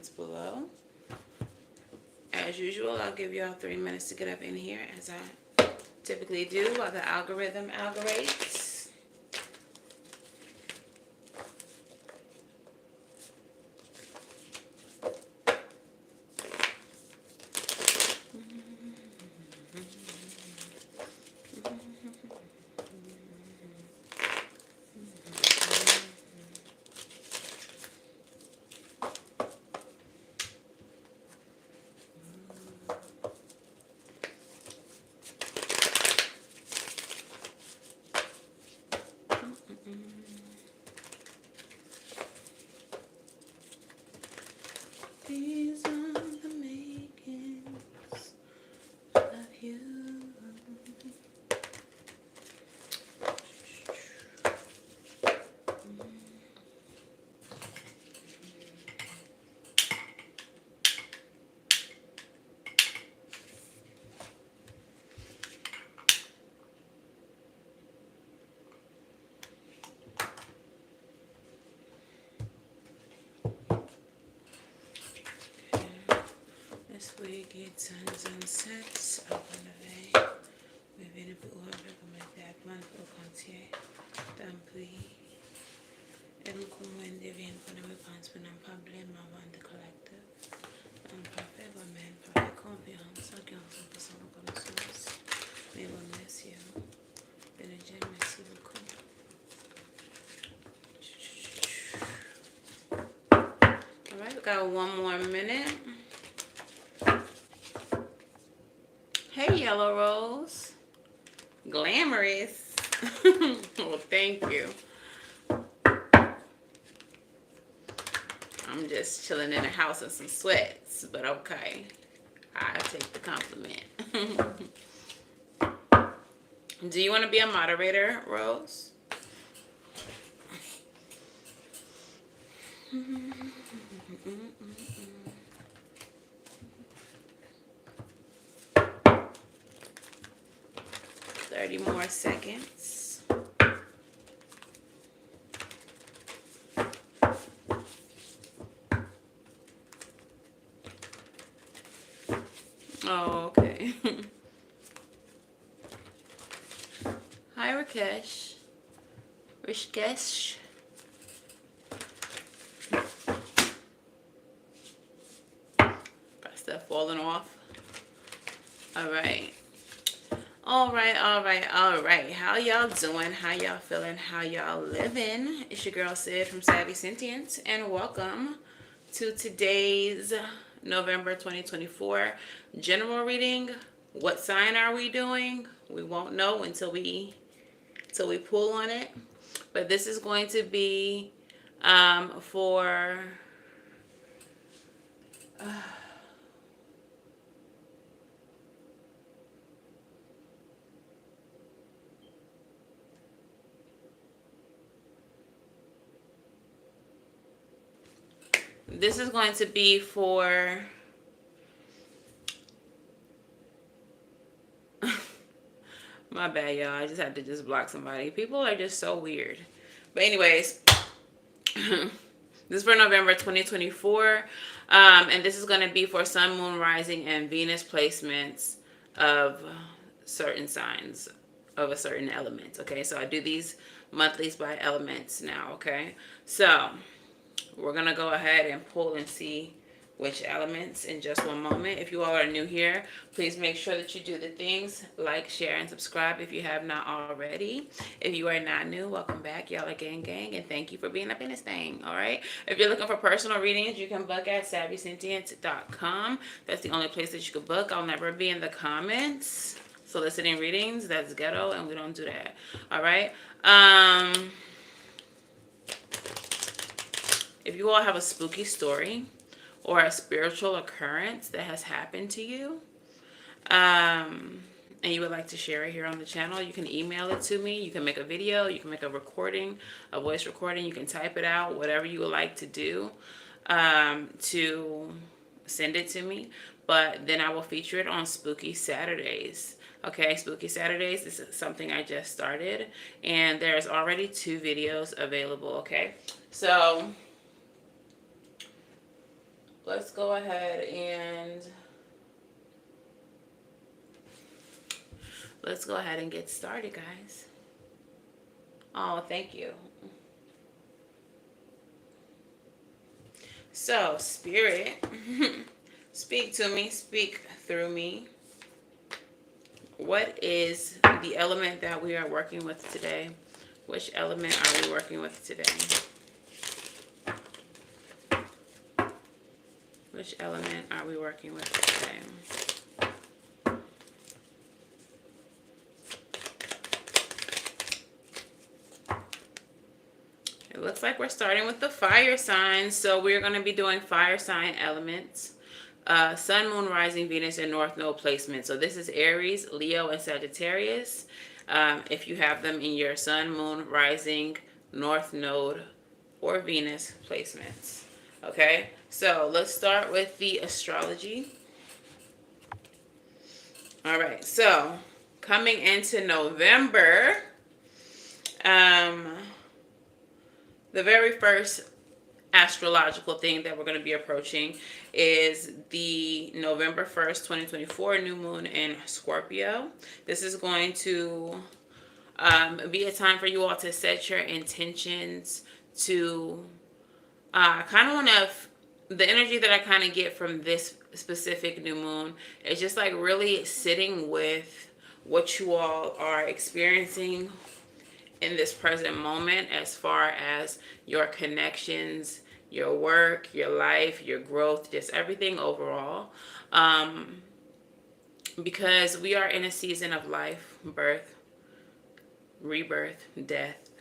comments below. As usual, I'll give y'all 3 minutes to get up in here, as I typically do while the algorithm algorithes. These are the makings of you. 8 suns and sets up on the veille. We viene pour comme that man pour continuer d'ampli. Et nous comme on devient pour nous penser pour nous problème avant de collective. Un parfait domaine, parfait confiance, 50% de connaissance. Mais bon, merci. Bénédieu, merci beaucoup. Alright, we got 1 more minute. Hey, Yellow Rose. Glamorous. Well, thank you. I'm just chilling in the house in some sweats, but okay. I take the compliment. Do you want to be a moderator, Rose? 30 more seconds. Oh, okay. Hi, Rakesh. Rishkesh. Stuff falling off. All right. All right. How y'all doing? How y'all feeling? How y'all living? It's your girl Sid from Savy Sentience, and welcome to today's November 2024 general reading. What sign are we doing? We won't know until we pull on it. But this is going to be for this is going to be for my bad, y'all. I just had to just block somebody. People are just so weird. But anyways, this is for November 2024. And this is going to be for Sun, Moon, Rising, and Venus placements of certain signs of a certain element. Okay, so I do these monthlies by elements now. Okay, so we're going to go ahead and pull and see which elements in just one moment. If you all are new here, please make sure that you do the things like, share, and subscribe if you have not already. If you are not new, welcome back. Y'all are gang, and thank you for being up in this thing, all right? If you're looking for personal readings, you can book at SavySentient.com. That's the only place that you can book. I'll never be in the comments soliciting readings. That's ghetto, and we don't do that, all right? If you all have a spooky story or a spiritual occurrence that has happened to you, and you would like to share it here on the channel, you can email it to me. You can make a video. You can make a recording, a voice recording. You can type it out, whatever you would like to do to send it to me. But then I will feature it on Spooky Saturdays. Okay, Spooky Saturdays, this is something I just started. And there's already 2 videos available, okay? So let's go ahead and get started, guys. Oh, thank you. So, Spirit, speak to me, speak through me. What is the element that we are working with today? Which element are we working with today? Which element are we working with today? It looks like we're starting with the fire signs. So we're going to be doing fire sign elements. Sun, Moon, Rising, Venus, and North Node placement. So this is Aries, Leo, and Sagittarius. If you have them in your Sun, Moon, Rising, North Node, or Venus placements. Okay, so let's start with the astrology. All right, so coming into November, the very first astrological thing that we're going to be approaching is the November 1st, 2024 new moon in Scorpio. This is going to be a time for you all to set your intentions to kind of want to, the energy that I kind of get from this specific new moon is just like really sitting with what you all are experiencing in this present moment as far as your connections, your work, your life, your growth, just everything overall. Because we are in a season of life, birth, rebirth, death,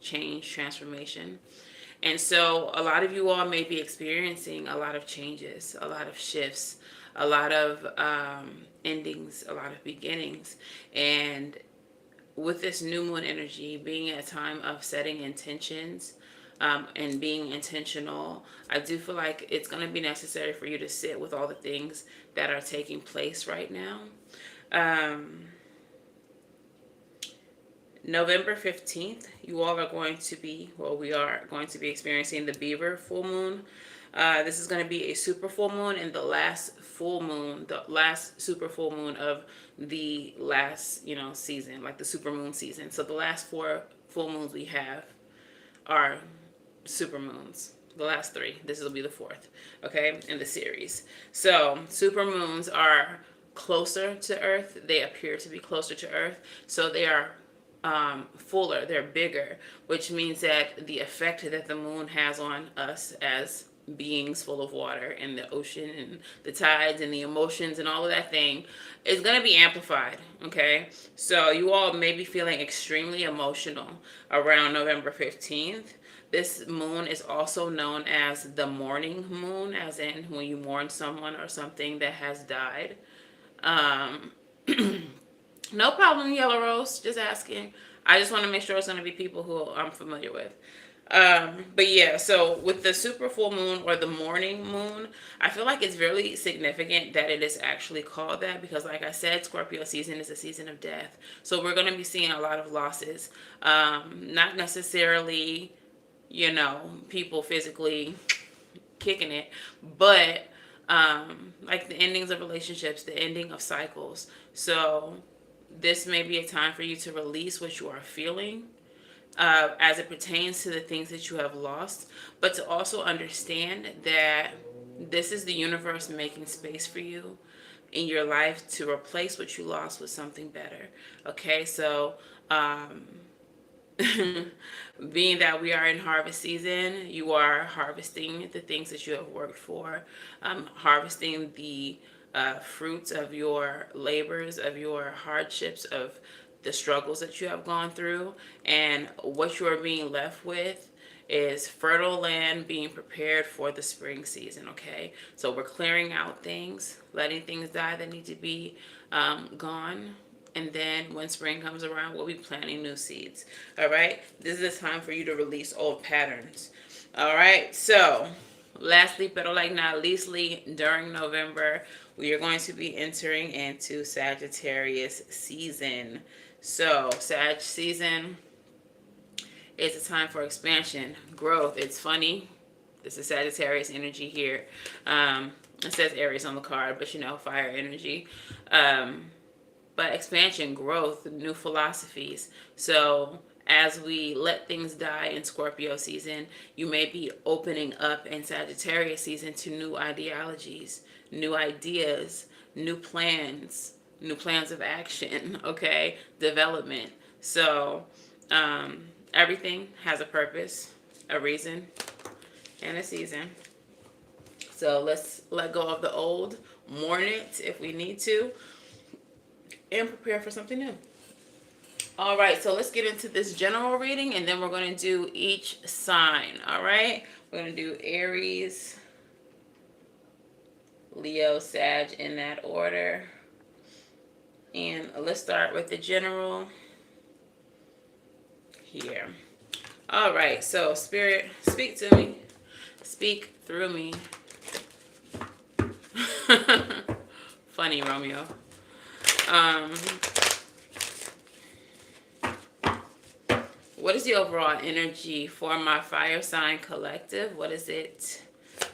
change, transformation. And so a lot of you all may be experiencing a lot of changes, a lot of shifts, a lot of endings, a lot of beginnings. And with this new moon energy being a time of setting intentions and being intentional, I do feel like it's going to be necessary for you to sit with all the things that are taking place right now. November 15th, you all are going to be, well, we are going to be experiencing the Beaver full moon. This is going to be a super full moon and the last full moon, the last super full moon of the last, season, like the super moon season. So the last 4 full moons we have are super moons. The last 3. This will be the 4th, okay, in the series. So super moons are closer to Earth. They appear to be closer to Earth. So they are fuller, they're bigger, which means that the effect that the moon has on us as beings full of water and the ocean and the tides and the emotions and all of that thing is going to be amplified. Okay, so you all may be feeling extremely emotional around November 15th. This moon is also known as the mourning moon, as in when you mourn someone or something that has died. No problem, Yellow Rose. Just asking. I just want to make sure it's going to be people who I'm familiar with. But yeah, so with the super full moon or the morning moon, I feel like it's really significant that it is actually called that because, like I said, Scorpio season is a season of death. So we're going to be seeing a lot of losses. Not necessarily, people physically kicking it, but like the endings of relationships, the ending of cycles. So this may be a time for you to release what you are feeling as it pertains to the things that you have lost, but to also understand that this is the universe making space for you in your life to replace what you lost with something better. Okay, so being that we are in harvest season, you are harvesting the things that you have worked for, harvesting the fruits of your labors, of your hardships, of the struggles that you have gone through. And what you are being left with is fertile land being prepared for the spring season, okay? So we're clearing out things, letting things die that need to be gone. And then when spring comes around, we'll be planting new seeds, all right? This is a time for you to release old patterns, all right? So lastly, but like not leastly, during November, we are going to be entering into Sagittarius season. So Sag season is a time for expansion, growth. It's funny This is Sagittarius energy here. It says Aries on the card, but fire energy. But expansion, growth, new philosophies. So as we let things die in Scorpio season, you may be opening up in Sagittarius season to new ideologies, new ideas, new plans of action, okay? Development. So everything has a purpose, a reason, and a season. So let's let go of the old, mourn it if we need to, and prepare for something new. All right, so let's get into this general reading, and then we're going to do each sign. All right, we're going to do Aries, Leo, Sag in that order. And let's start with the general here. All right, so Spirit, speak to me. Speak through me. Funny, Romeo. What is the overall energy for my fire sign collective? What is it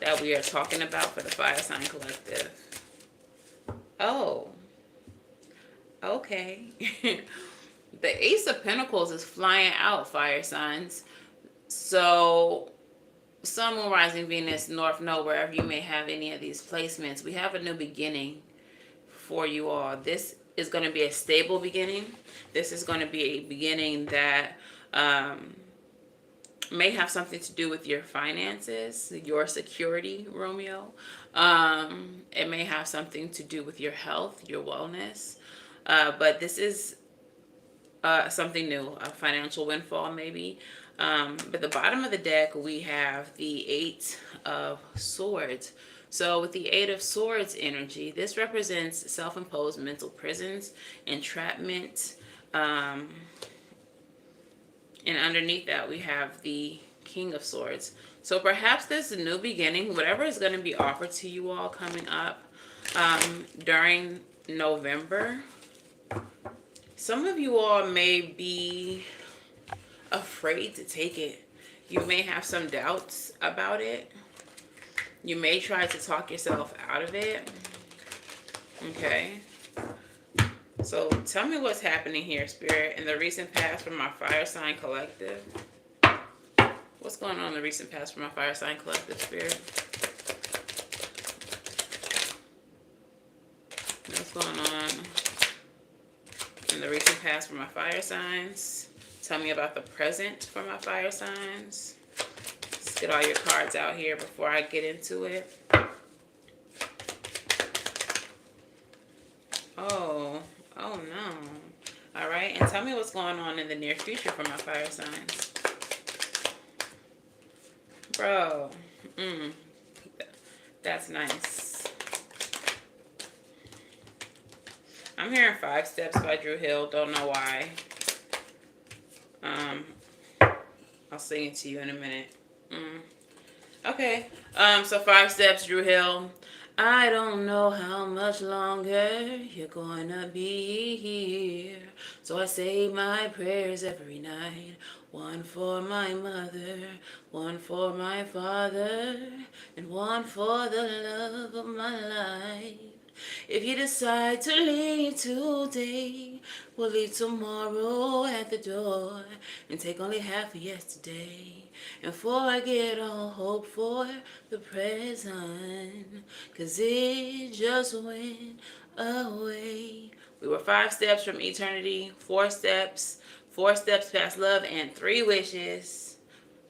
that we are talking about for the fire sign collective? Oh, okay. The Ace of Pentacles is flying out, fire signs. So Sun, Moon, Rising, Venus, North Node, wherever you may have any of these placements, we have a new beginning for you all. This is going to be a stable beginning. This is going to be a beginning that may have something to do with your finances, your security, Romeo. It may have something to do with your health, your wellness. But this is something new, a financial windfall maybe. But the bottom of the deck, we have the Eight of Swords. So with the Eight of Swords energy, this represents self-imposed mental prisons, entrapment, and underneath that, we have the King of Swords. So perhaps this new beginning, whatever is going to be offered to you all coming up during November, some of you all may be afraid to take it. You may have some doubts about it. You may try to talk yourself out of it. Okay. So tell me what's happening here, Spirit, in the recent past for my fire sign collective. What's going on in the recent past for my fire sign collective, Spirit? What's going on in the recent past for my fire signs? Tell me about the present for my fire signs. Let's get all your cards out here before I get into it. Oh no. All right, and tell me what's going on in the near future for my fire signs. Bro, that's nice. I'm hearing 5 Steps by Drew Hill. Don't know why. I'll sing it to you in a minute. Okay. So 5 Steps, Drew Hill. I don't know how much longer you're gonna be here. So I say my prayers every night. One for my mother, one for my father, and one for the love of my life. If you decide to leave today, we'll leave tomorrow at the door and take only half of yesterday and forget all hope for the present, 'cause it just went away. We were 5 steps from eternity, 4 steps past love, and 3 wishes.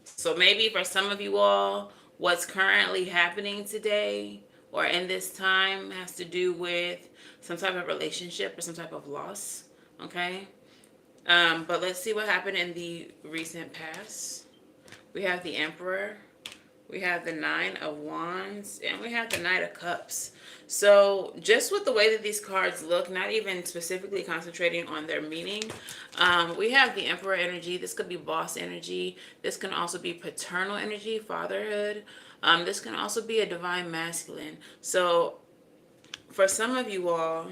So maybe for some of you all, what's currently happening today or in this time has to do with some type of relationship or some type of loss, okay? But let's see what happened in the recent past. We have the Emperor, we have the 9 of Wands, and we have the Knight of Cups. So just with the way that these cards look, not even specifically concentrating on their meaning, we have the Emperor energy. This could be boss energy. This can also be paternal energy, fatherhood. This can also be a divine masculine. So for some of you all,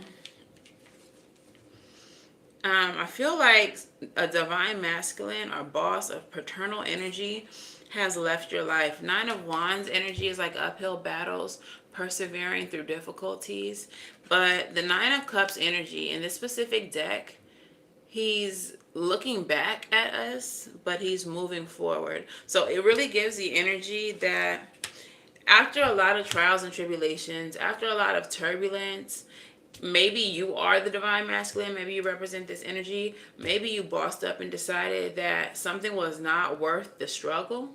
I feel like a divine masculine or boss of paternal energy has left your life. Nine of Wands energy is like uphill battles, persevering through difficulties. But the Nine of Cups energy in this specific deck, he's looking back at us, but he's moving forward. So it really gives the energy that after a lot of trials and tribulations, after a lot of turbulence, maybe you are the divine masculine, maybe you represent this energy, maybe you bossed up and decided that something was not worth the struggle,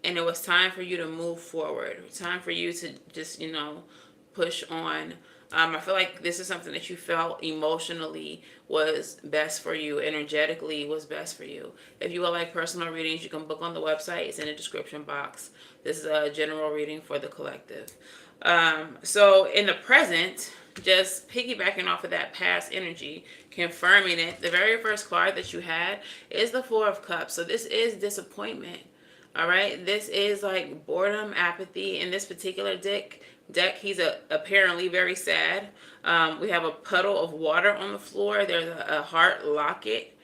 and it was time for you to move forward, time for you to just, push on. I feel like this is something that you felt emotionally was best for you, energetically was best for you. If you would like personal readings, you can book on the website. It's in the description box. This is a general reading for the collective. So in the present, just piggybacking off of that past energy, confirming it, the very first card that you had is the Four of Cups. So this is disappointment. All right, this is like boredom, apathy. In this particular deck, he's apparently very sad. We have a puddle of water on the floor. There's a heart locket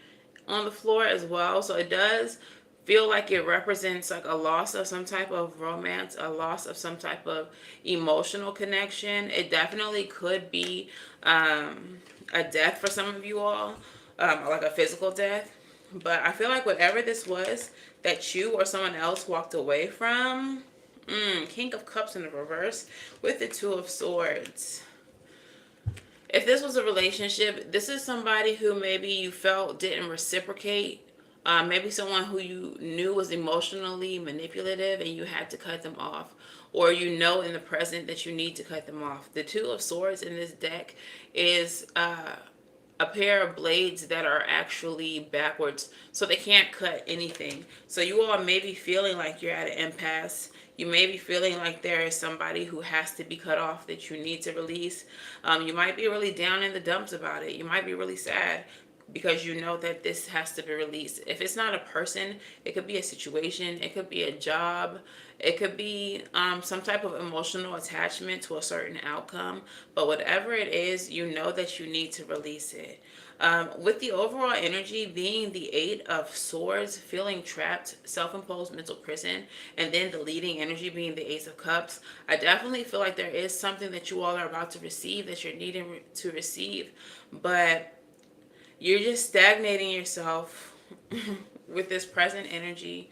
on the floor as well. So it does feel like it represents like a loss of some type of romance, a loss of some type of emotional connection. It definitely could be a death for some of you all, like a physical death. But I feel like whatever this was that you or someone else walked away from, King of Cups in the reverse with the Two of Swords. If this was a relationship, this is somebody who maybe you felt didn't reciprocate. Maybe someone who you knew was emotionally manipulative and you had to cut them off. Or you know in the present that you need to cut them off. The Two of Swords in this deck is a pair of blades that are actually backwards, so they can't cut anything. So you all may be feeling like you're at an impasse. You may be feeling like there is somebody who has to be cut off that you need to release. You might be really down in the dumps about it. You might be really sad because you know that this has to be released. If it's not a person, it could be a situation. It could be a job. It could be some type of emotional attachment to a certain outcome. But whatever it is, you know that you need to release it. With the overall energy being the Eight of Swords, feeling trapped, self-imposed mental prison, and then the leading energy being the Ace of Cups, I definitely feel like there is something that you all are about to receive, that you're needing to receive, but you're just stagnating yourself with this present energy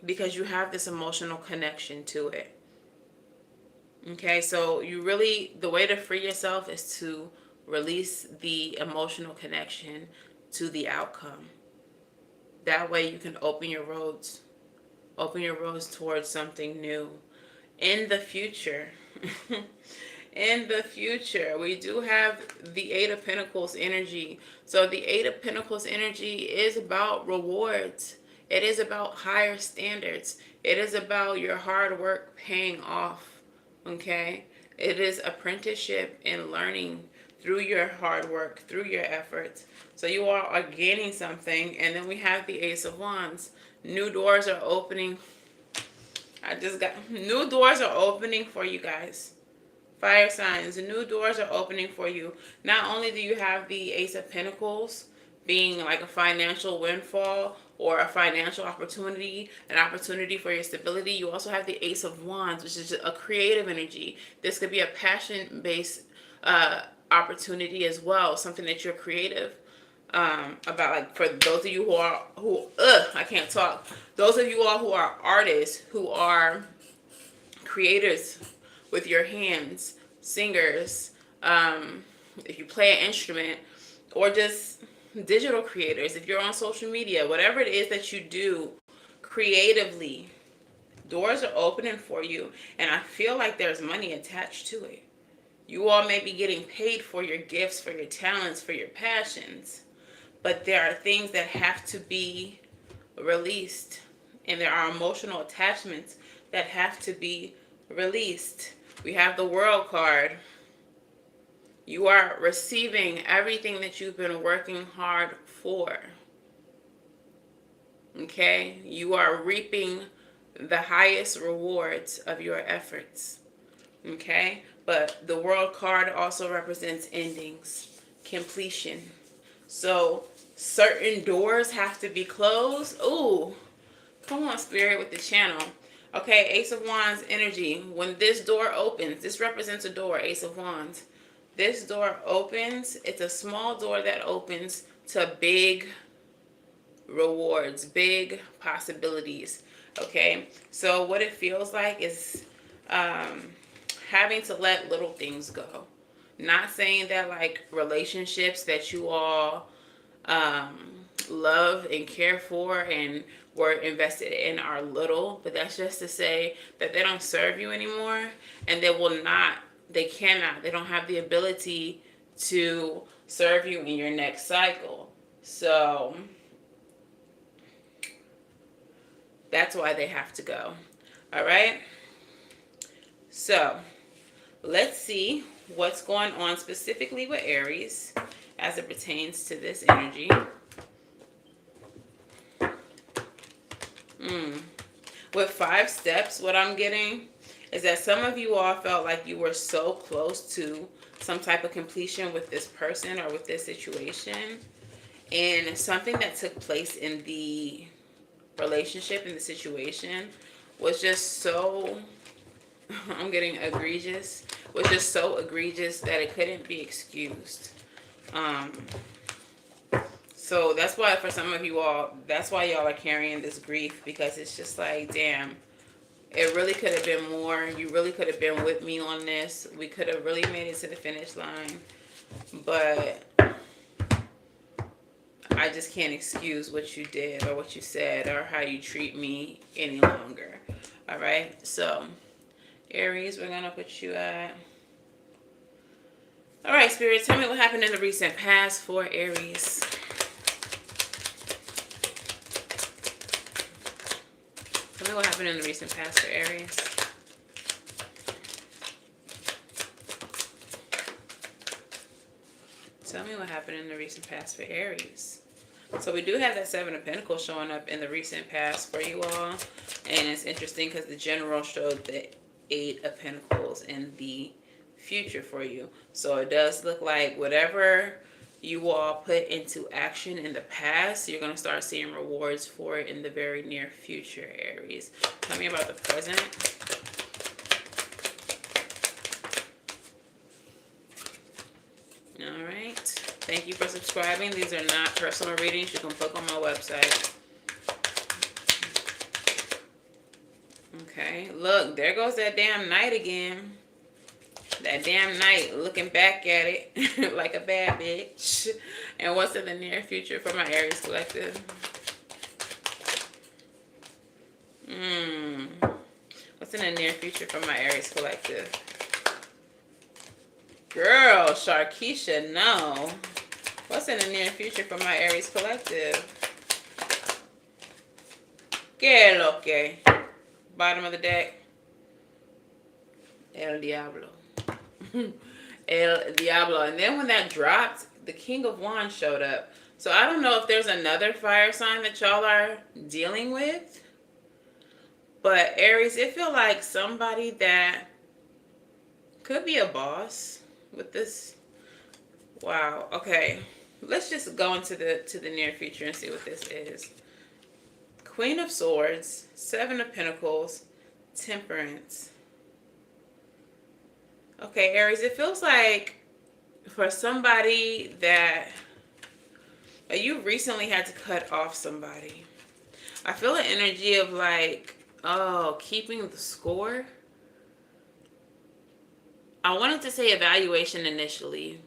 because you have this emotional connection to it. Okay, so you really, the way to free yourself is to release the emotional connection to the outcome. That way you can open your roads towards something new in the future. In the future, we do have the Eight of Pentacles energy. So the Eight of Pentacles energy is about rewards. It is about higher standards. It is about your hard work paying off. Okay? It is apprenticeship and learning through your hard work, through your efforts. So you all are gaining something. And then we have the Ace of Wands. New doors are opening. New doors are opening for you guys. Fire signs, new doors are opening for you. Not only do you have the Ace of Pentacles being like a financial windfall or a financial opportunity, an opportunity for your stability, you also have the Ace of Wands, which is a creative energy. This could be a passion-based opportunity as well, something that you're creative about. Like for those of you I can't talk. Those of you all who are artists, who are creators with your hands, singers, if you play an instrument, or just digital creators, if you're on social media, whatever it is that you do creatively, doors are opening for you, and I feel like there's money attached to it. You all may be getting paid for your gifts, for your talents, for your passions, but there are things that have to be released, and there are emotional attachments that have to be released. We have the World card. You are receiving everything that you've been working hard for. Okay? You are reaping the highest rewards of your efforts. Okay? But the World card also represents endings, completion. So certain doors have to be closed. Ooh, come on, Spirit, with the channel. Okay, Ace of Wands energy. When this door opens, this represents a door, Ace of Wands. This door opens, it's a small door that opens to big rewards, big possibilities. Okay, so what it feels like is having to let little things go. Not saying that like relationships that you all love and care for and were invested in are little, but that's just to say that they don't serve you anymore, and they don't have the ability to serve you in your next cycle. So that's why they have to go. All right. So let's see what's going on specifically with Aries as it pertains to this energy. With 5 steps, what I'm getting is that some of you all felt like you were so close to some type of completion with this person or with this situation. And something that took place in the relationship, in the situation, was just so, I'm getting egregious, was just so egregious that it couldn't be excused. So that's why for some of you all, that's why y'all are carrying this grief, because it's just like, damn, it really could have been more. You really could have been with me on this. We could have really made it to the finish line. But I just can't excuse what you did or what you said or how you treat me any longer. All right? So, Aries, we're going to put you at... All right, Spirit, tell me what happened in the recent past for Aries. Tell me what happened in the recent past for Aries. Tell me what happened in the recent past for Aries. So we do have that 7 of Pentacles showing up in the recent past for you all. And it's interesting because the General showed the 8 of Pentacles in the future for you. So it does look like whatever you all put into action in the past, you're going to start seeing rewards for it in the very near future, Aries. Tell me about the present. All right. Thank you for subscribing. These are not personal readings. You can book on my website. Okay. Look, there goes that damn knight again. That damn knight looking back at it like a bad bitch. And what's in the near future for my Aries collective? What's in the near future for my Aries collective? Girl, Sharkeisha, no. What's in the near future for my Aries collective? Que lo que? Bottom of the deck. El Diablo. El Diablo. And then when that dropped, the King of Wands showed up. So I don't know if there's another fire sign that y'all are dealing with. But Aries, it feels like somebody that could be a boss with this. Wow. Okay. Let's just go into the near future and see what this is. Queen of Swords, 7 of Pentacles, Temperance. Okay, Aries, it feels like for somebody that you recently had to cut off somebody. I feel an energy of like, oh, keeping the score. I wanted to say evaluation initially,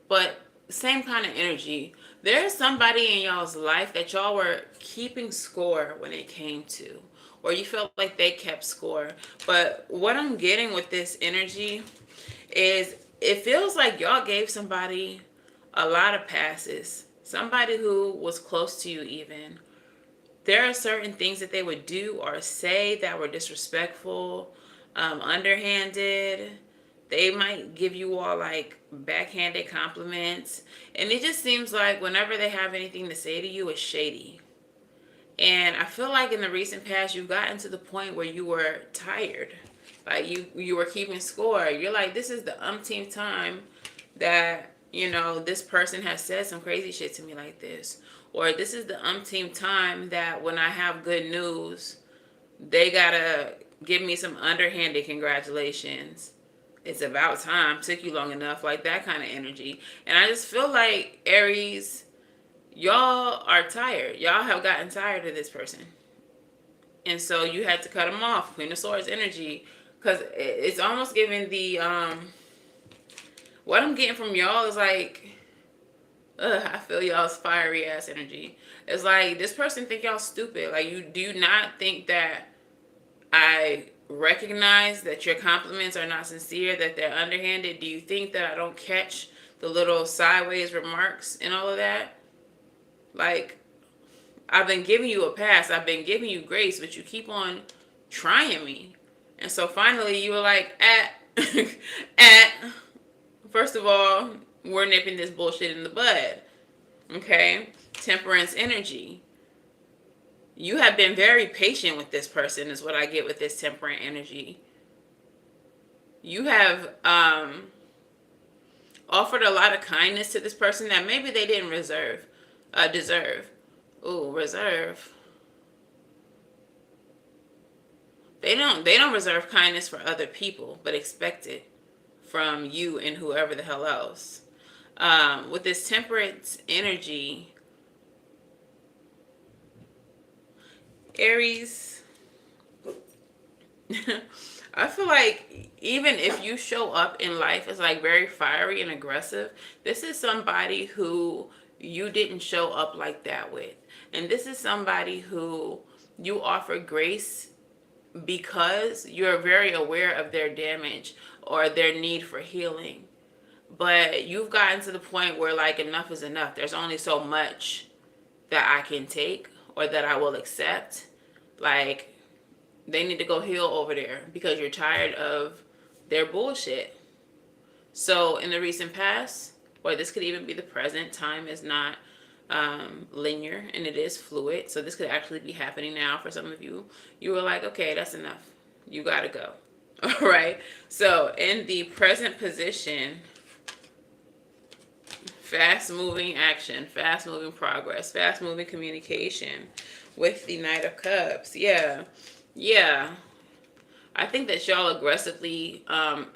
but same kind of energy. There's somebody in y'all's life that y'all were keeping score when it came to, or you felt like they kept score. But what I'm getting with this energy is it feels like y'all gave somebody a lot of passes. Somebody who was close to you even. There are certain things that they would do or say that were disrespectful, underhanded. They might give you all like backhanded compliments. And it just seems like whenever they have anything to say to you, it's shady. And I feel like in the recent past, you've gotten to the point where you were tired. Like you were keeping score. You're like, this is the umpteenth time that you know, this person has said some crazy shit to me like this. Or this is the umpteenth time that when I have good news, they gotta give me some underhanded congratulations. It's about time. Took you long enough. Like that kind of energy. And I just feel like Aries, y'all are tired. Y'all have gotten tired of this person. And so you had to cut them off. Queen of Swords energy. Because it's almost giving the, what I'm getting from y'all is like, I feel y'all's fiery ass energy. It's like, this person think y'all stupid. Like, you do you not think that I recognize that your compliments are not sincere, that they're underhanded? Do you think that I don't catch the little sideways remarks and all of that? Like, I've been giving you a pass. I've been giving you grace, but you keep on trying me. And so finally you were like, first of all, we're nipping this bullshit in the bud. Okay? Temperance energy. You have been very patient with this person is what I get with this temperate energy. You have offered a lot of kindness to this person that maybe they didn't deserve. Ooh, reserve. They don't reserve kindness for other people, but expect it from you and whoever the hell else. With this temperate energy, Aries, I feel like even if you show up in life as like very fiery and aggressive, this is somebody who you didn't show up like that with. And this is somebody who you offer grace because you're very aware of their damage or their need for healing. But you've gotten to the point where like enough is enough. There's only so much that I can take or that I will accept. Like, they need to go heal over there because you're tired of their bullshit. So in the recent past, or this could even be the present, time is not linear and it is fluid. So this could actually be happening now for some of you. You were like, okay, that's enough. You gotta go. All right. So in the present position, fast moving action, fast moving progress, fast moving communication with the Knight of Cups. Yeah. I think that y'all aggressively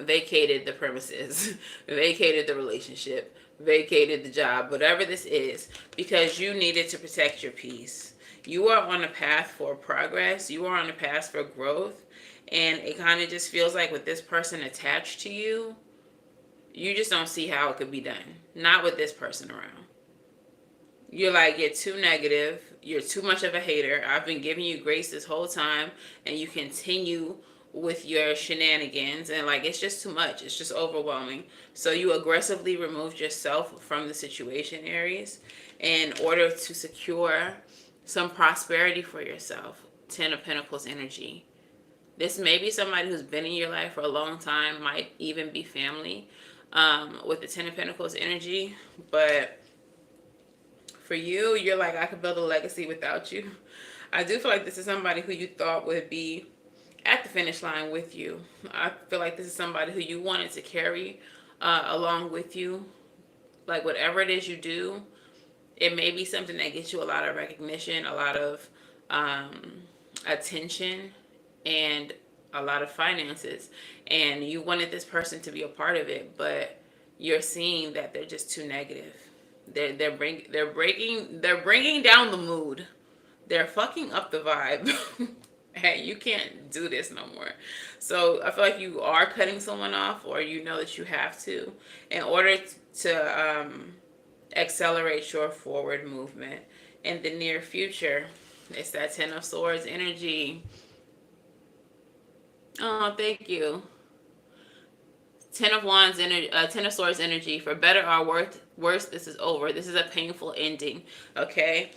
vacated the premises, vacated the relationship, vacated the job, whatever this is, because you needed to protect your peace. You are on a path for progress. You are on a path for growth. And it kind of just feels like with this person attached to you, you just don't see how it could be done. Not with this person around. You're like, you're too negative. You're too much of a hater. I've been giving you grace this whole time, and you continue with your shenanigans, and like, it's just too much. It's just overwhelming. So you aggressively removed yourself from the situation, Aries, in order to secure some prosperity for yourself. 10 of Pentacles energy. This may be somebody who's been in your life for a long time, might even be family, with the 10 of Pentacles energy. But for you, you're like, I could build a legacy without you. I do feel like this is somebody who you thought would be at the finish line with you. I feel like this is somebody who you wanted to carry along with you. Like, whatever it is you do, it may be something that gets you a lot of recognition, a lot of attention, and a lot of finances. And you wanted this person to be a part of it, but you're seeing that they're just too negative. They're bringing down the mood. They're fucking up the vibe. Hey, you can't do this no more. So I feel like you are cutting someone off, or you know that you have to, in order to accelerate your forward movement in the near future. It's that 10 of Swords energy. Oh, thank you. 10 of Wands energy, 10 of Swords energy. For better or worse, this is over. This is a painful ending. Okay.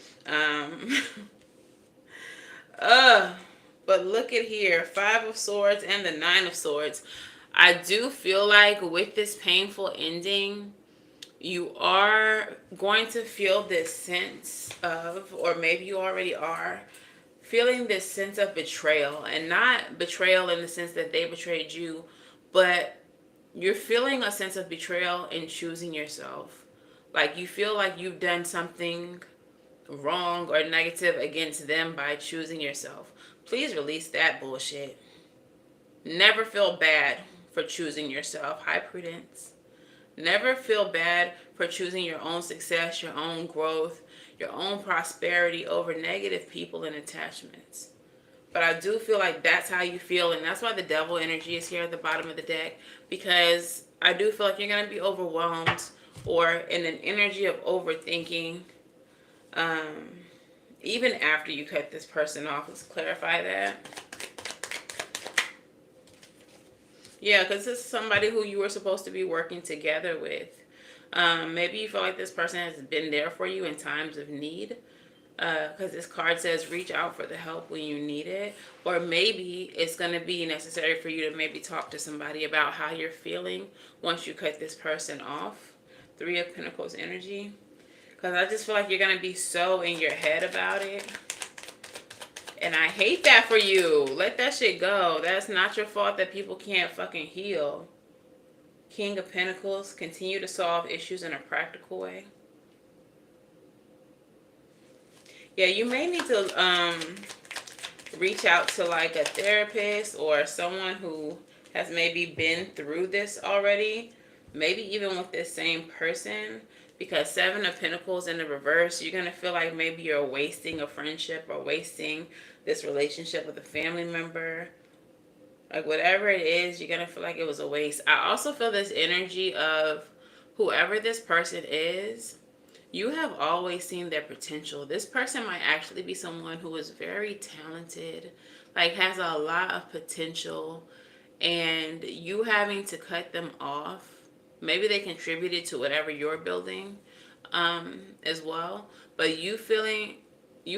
But look at here, 5 of Swords and the 9 of Swords. I do feel like with this painful ending, you are going to feel this sense of, or maybe you already are, feeling this sense of betrayal. And not betrayal in the sense that they betrayed you, but you're feeling a sense of betrayal in choosing yourself. Like you feel like you've done something wrong or negative against them by choosing yourself. Please release that bullshit. Never feel bad for choosing yourself. High prudence. Never feel bad for choosing your own success, your own growth, your own prosperity over negative people and attachments. But I do feel like that's how you feel, and that's why the devil energy is here at the bottom of the deck, because I do feel like you're going to be overwhelmed or in an energy of overthinking, um, even after you cut this person off. Let's clarify that. Yeah, because this is somebody who you were supposed to be working together with. Maybe you feel like this person has been there for you in times of need. Because this card says reach out for the help when you need it. Or maybe it's going to be necessary for you to maybe talk to somebody about how you're feeling once you cut this person off. Three of Pentacles energy. Because I just feel like you're going to be so in your head about it. And I hate that for you. Let that shit go. That's not your fault that people can't fucking heal. King of Pentacles. Continue to solve issues in a practical way. Yeah, you may need to reach out to like a therapist or someone who has maybe been through this already. Maybe even with this same person. Because Seven of Pentacles in the reverse, you're going to feel like maybe you're wasting a friendship or wasting this relationship with a family member. Like whatever it is, you're going to feel like it was a waste. I also feel this energy of whoever this person is, you have always seen their potential. This person might actually be someone who is very talented, like has a lot of potential, and you having to cut them off, maybe they contributed to whatever you're building as well, but you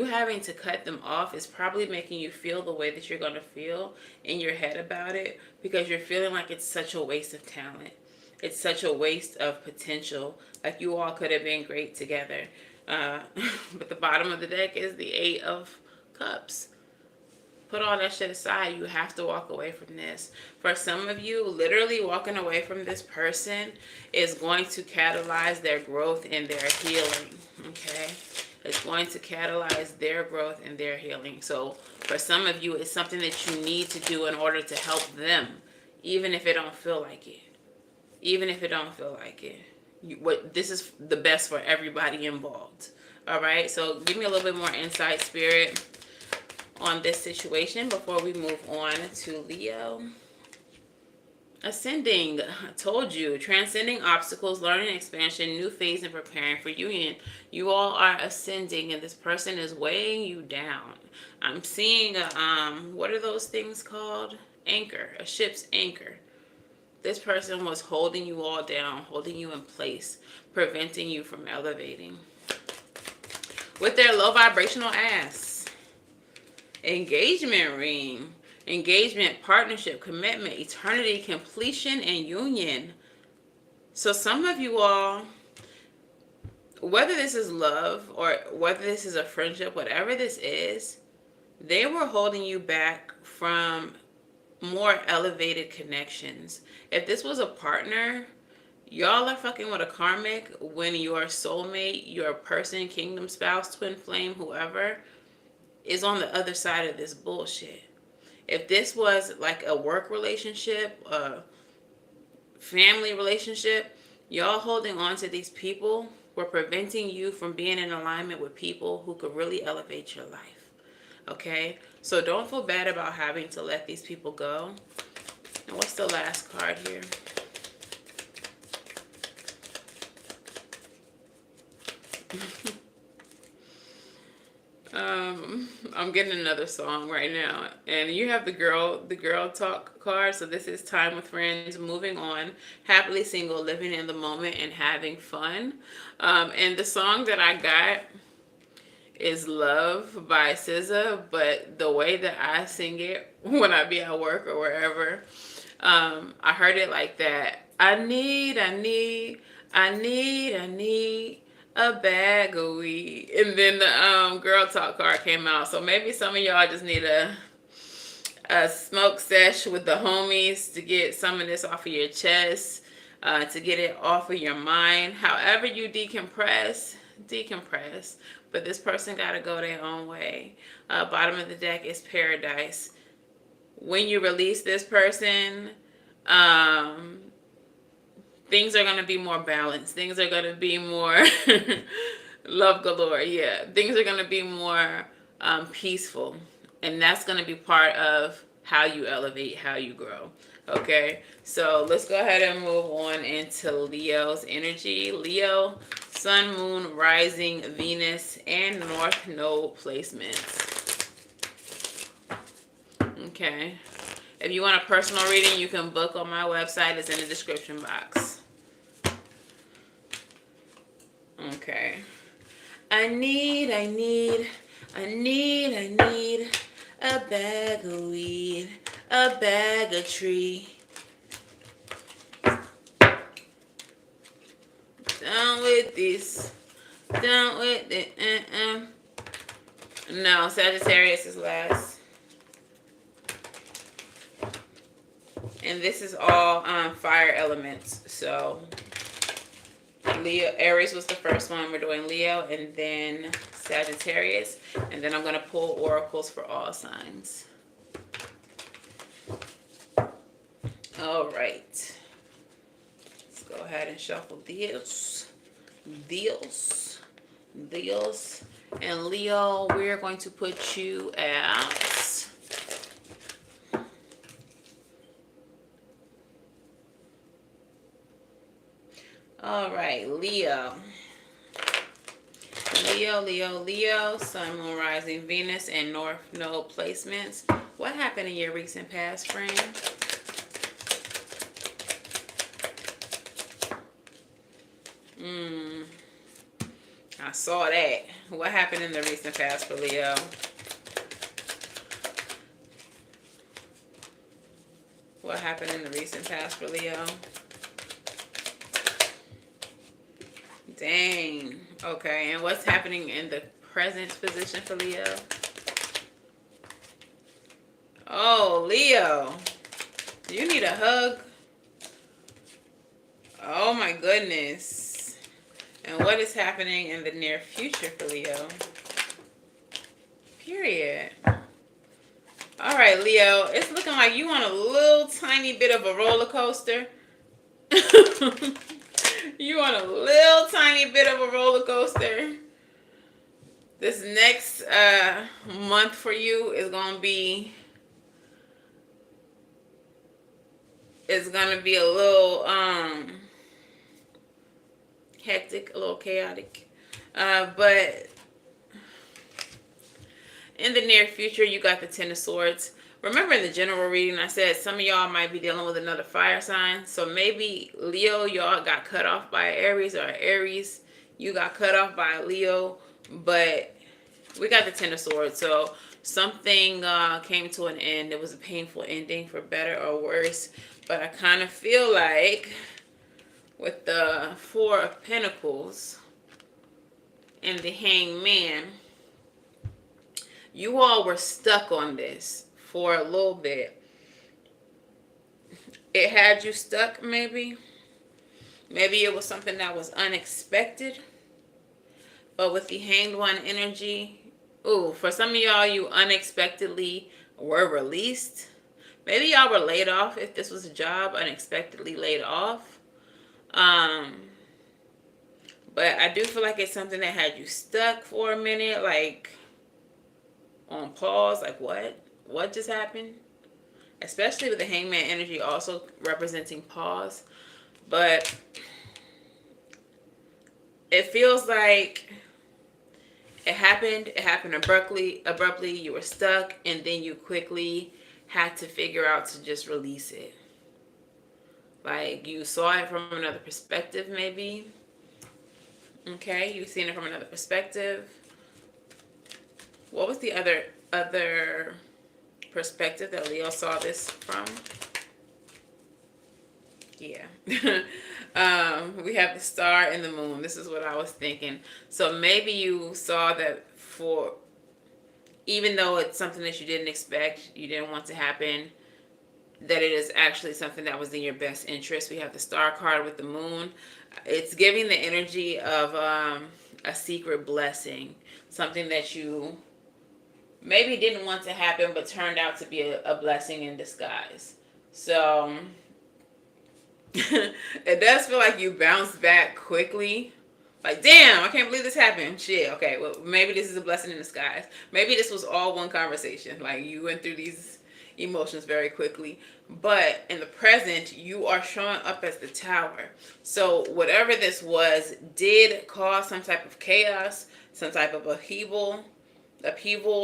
having to cut them off is probably making you feel the way that you're going to feel in your head about it, because you're feeling like it's such a waste of talent. It's such a waste of potential. Like you all could have been great together. But the bottom of the deck is the Eight of Cups. Put all that shit aside. You have to walk away from this. For some of you, literally walking away from this person is going to catalyze their growth and their healing. Okay? It's going to catalyze their growth and their healing. So for some of you, it's something that you need to do in order to help them, even if it don't feel like it. Even if it don't feel like it. This is the best for everybody involved. All right? So give me a little bit more insight, Spirit, on this situation before we move on to Leo. Ascending, I told you, transcending obstacles, learning expansion, new phase, and preparing for union. You all are ascending, and this person is weighing you down. I'm seeing what are those things called? Anchor, a ship's anchor. This person was holding you all down, holding you in place, preventing you from elevating. With their low vibrational ass. Engagement ring. Engagement, partnership, commitment, eternity, completion, and union. So some of you all, whether this is love or whether this is a friendship, whatever this is, they were holding you back from more elevated connections. If this was a partner, y'all are fucking with a karmic when your soulmate, your person, kingdom spouse, twin flame, whoever, is on the other side of this bullshit. If this was like a work relationship, a family relationship, y'all holding on to these people were preventing you from being in alignment with people who could really elevate your life. Okay? So don't feel bad about having to let these people go. And what's the last card here? I'm getting another song right now, and you have the girl talk card. So this is time with friends, moving on, happily single, living in the moment, and having fun. And the song that I got is Love by SZA, but the way that I sing it when I be at work or wherever, I heard it like that. I need a bag of weed. And then the girl talk card came out. So maybe some of y'all just need a smoke sesh with the homies to get some of this off of your chest, to get it off of your mind. However you decompress, decompress. But this person got to go their own way. Bottom of the deck is paradise. When you release this person, um, things are going to be more balanced. Things are going to be more love galore. Yeah. Things are going to be more peaceful. And that's going to be part of how you elevate, how you grow. Okay. So let's go ahead and move on into Leo's energy. Leo, Sun, Moon, Rising, Venus, and North Node placements. Okay. If you want a personal reading, you can book on my website. It's in the description box. Okay. I need a bag of weed, a bag of tree. Down with this. Down with it. No, Sagittarius is last. And this is all fire elements. So Leo, Aries was the first one. We're doing Leo and then Sagittarius. And then I'm going to pull oracles for all signs. All right. Let's go ahead and shuffle these. And Leo, we're going to put you at... All right, Leo, Sun, Moon, Rising, Venus, and North Node placements. What happened in your recent past, friend? I saw that. What happened in the recent past for Leo? What happened in the recent past for Leo? Dang. Okay, and what's happening in the present position for Leo? Oh, Leo. You need a hug? Oh my goodness. And what is happening in the near future for Leo? Period. All right, Leo. It's looking like you on a little tiny bit of a roller coaster. You on a little tiny bit of a roller coaster. This next month for you is gonna be a little hectic, a little chaotic. But in the near future, you got the Ten of Swords. Remember in the general reading, I said some of y'all might be dealing with another fire sign. So maybe Leo, y'all got cut off by Aries, or Aries, you got cut off by Leo. But we got the Ten of Swords. So something came to an end. It was a painful ending, for better or worse. But I kind of feel like with the Four of Pentacles and the Hanged Man, you all were stuck on this for a little bit. It had you stuck, maybe. Maybe it was something that was unexpected. But with the Hanged One energy, ooh, for some of y'all, you unexpectedly were released. Maybe y'all were laid off if this was a job, unexpectedly laid off. But I do feel like it's something that had you stuck for a minute, like on pause, like what? What just happened? Especially with the Hangman energy also representing pause. But it feels like it happened abruptly, you were stuck, and then you quickly had to figure out to just release it. Like you saw it from another perspective, maybe. Okay, you've seen it from another perspective. What was the other perspective that Leo saw this from? Yeah. We have the star and the moon. This is what I was thinking. So maybe you saw that even though it's something that you didn't expect, you didn't want to happen, that it is actually something that was in your best interest. We have the star card with the moon. It's giving the energy of a secret blessing, something that you maybe didn't want to happen but turned out to be a blessing in disguise. So it does feel like you bounced back quickly. Like, damn, I can't believe this happened. Shit, okay, well, maybe this is a blessing in disguise. Maybe this was all one conversation. Like, you went through these emotions very quickly. But in the present, you are showing up as the tower. So, whatever this was did cause some type of chaos, some type of upheaval,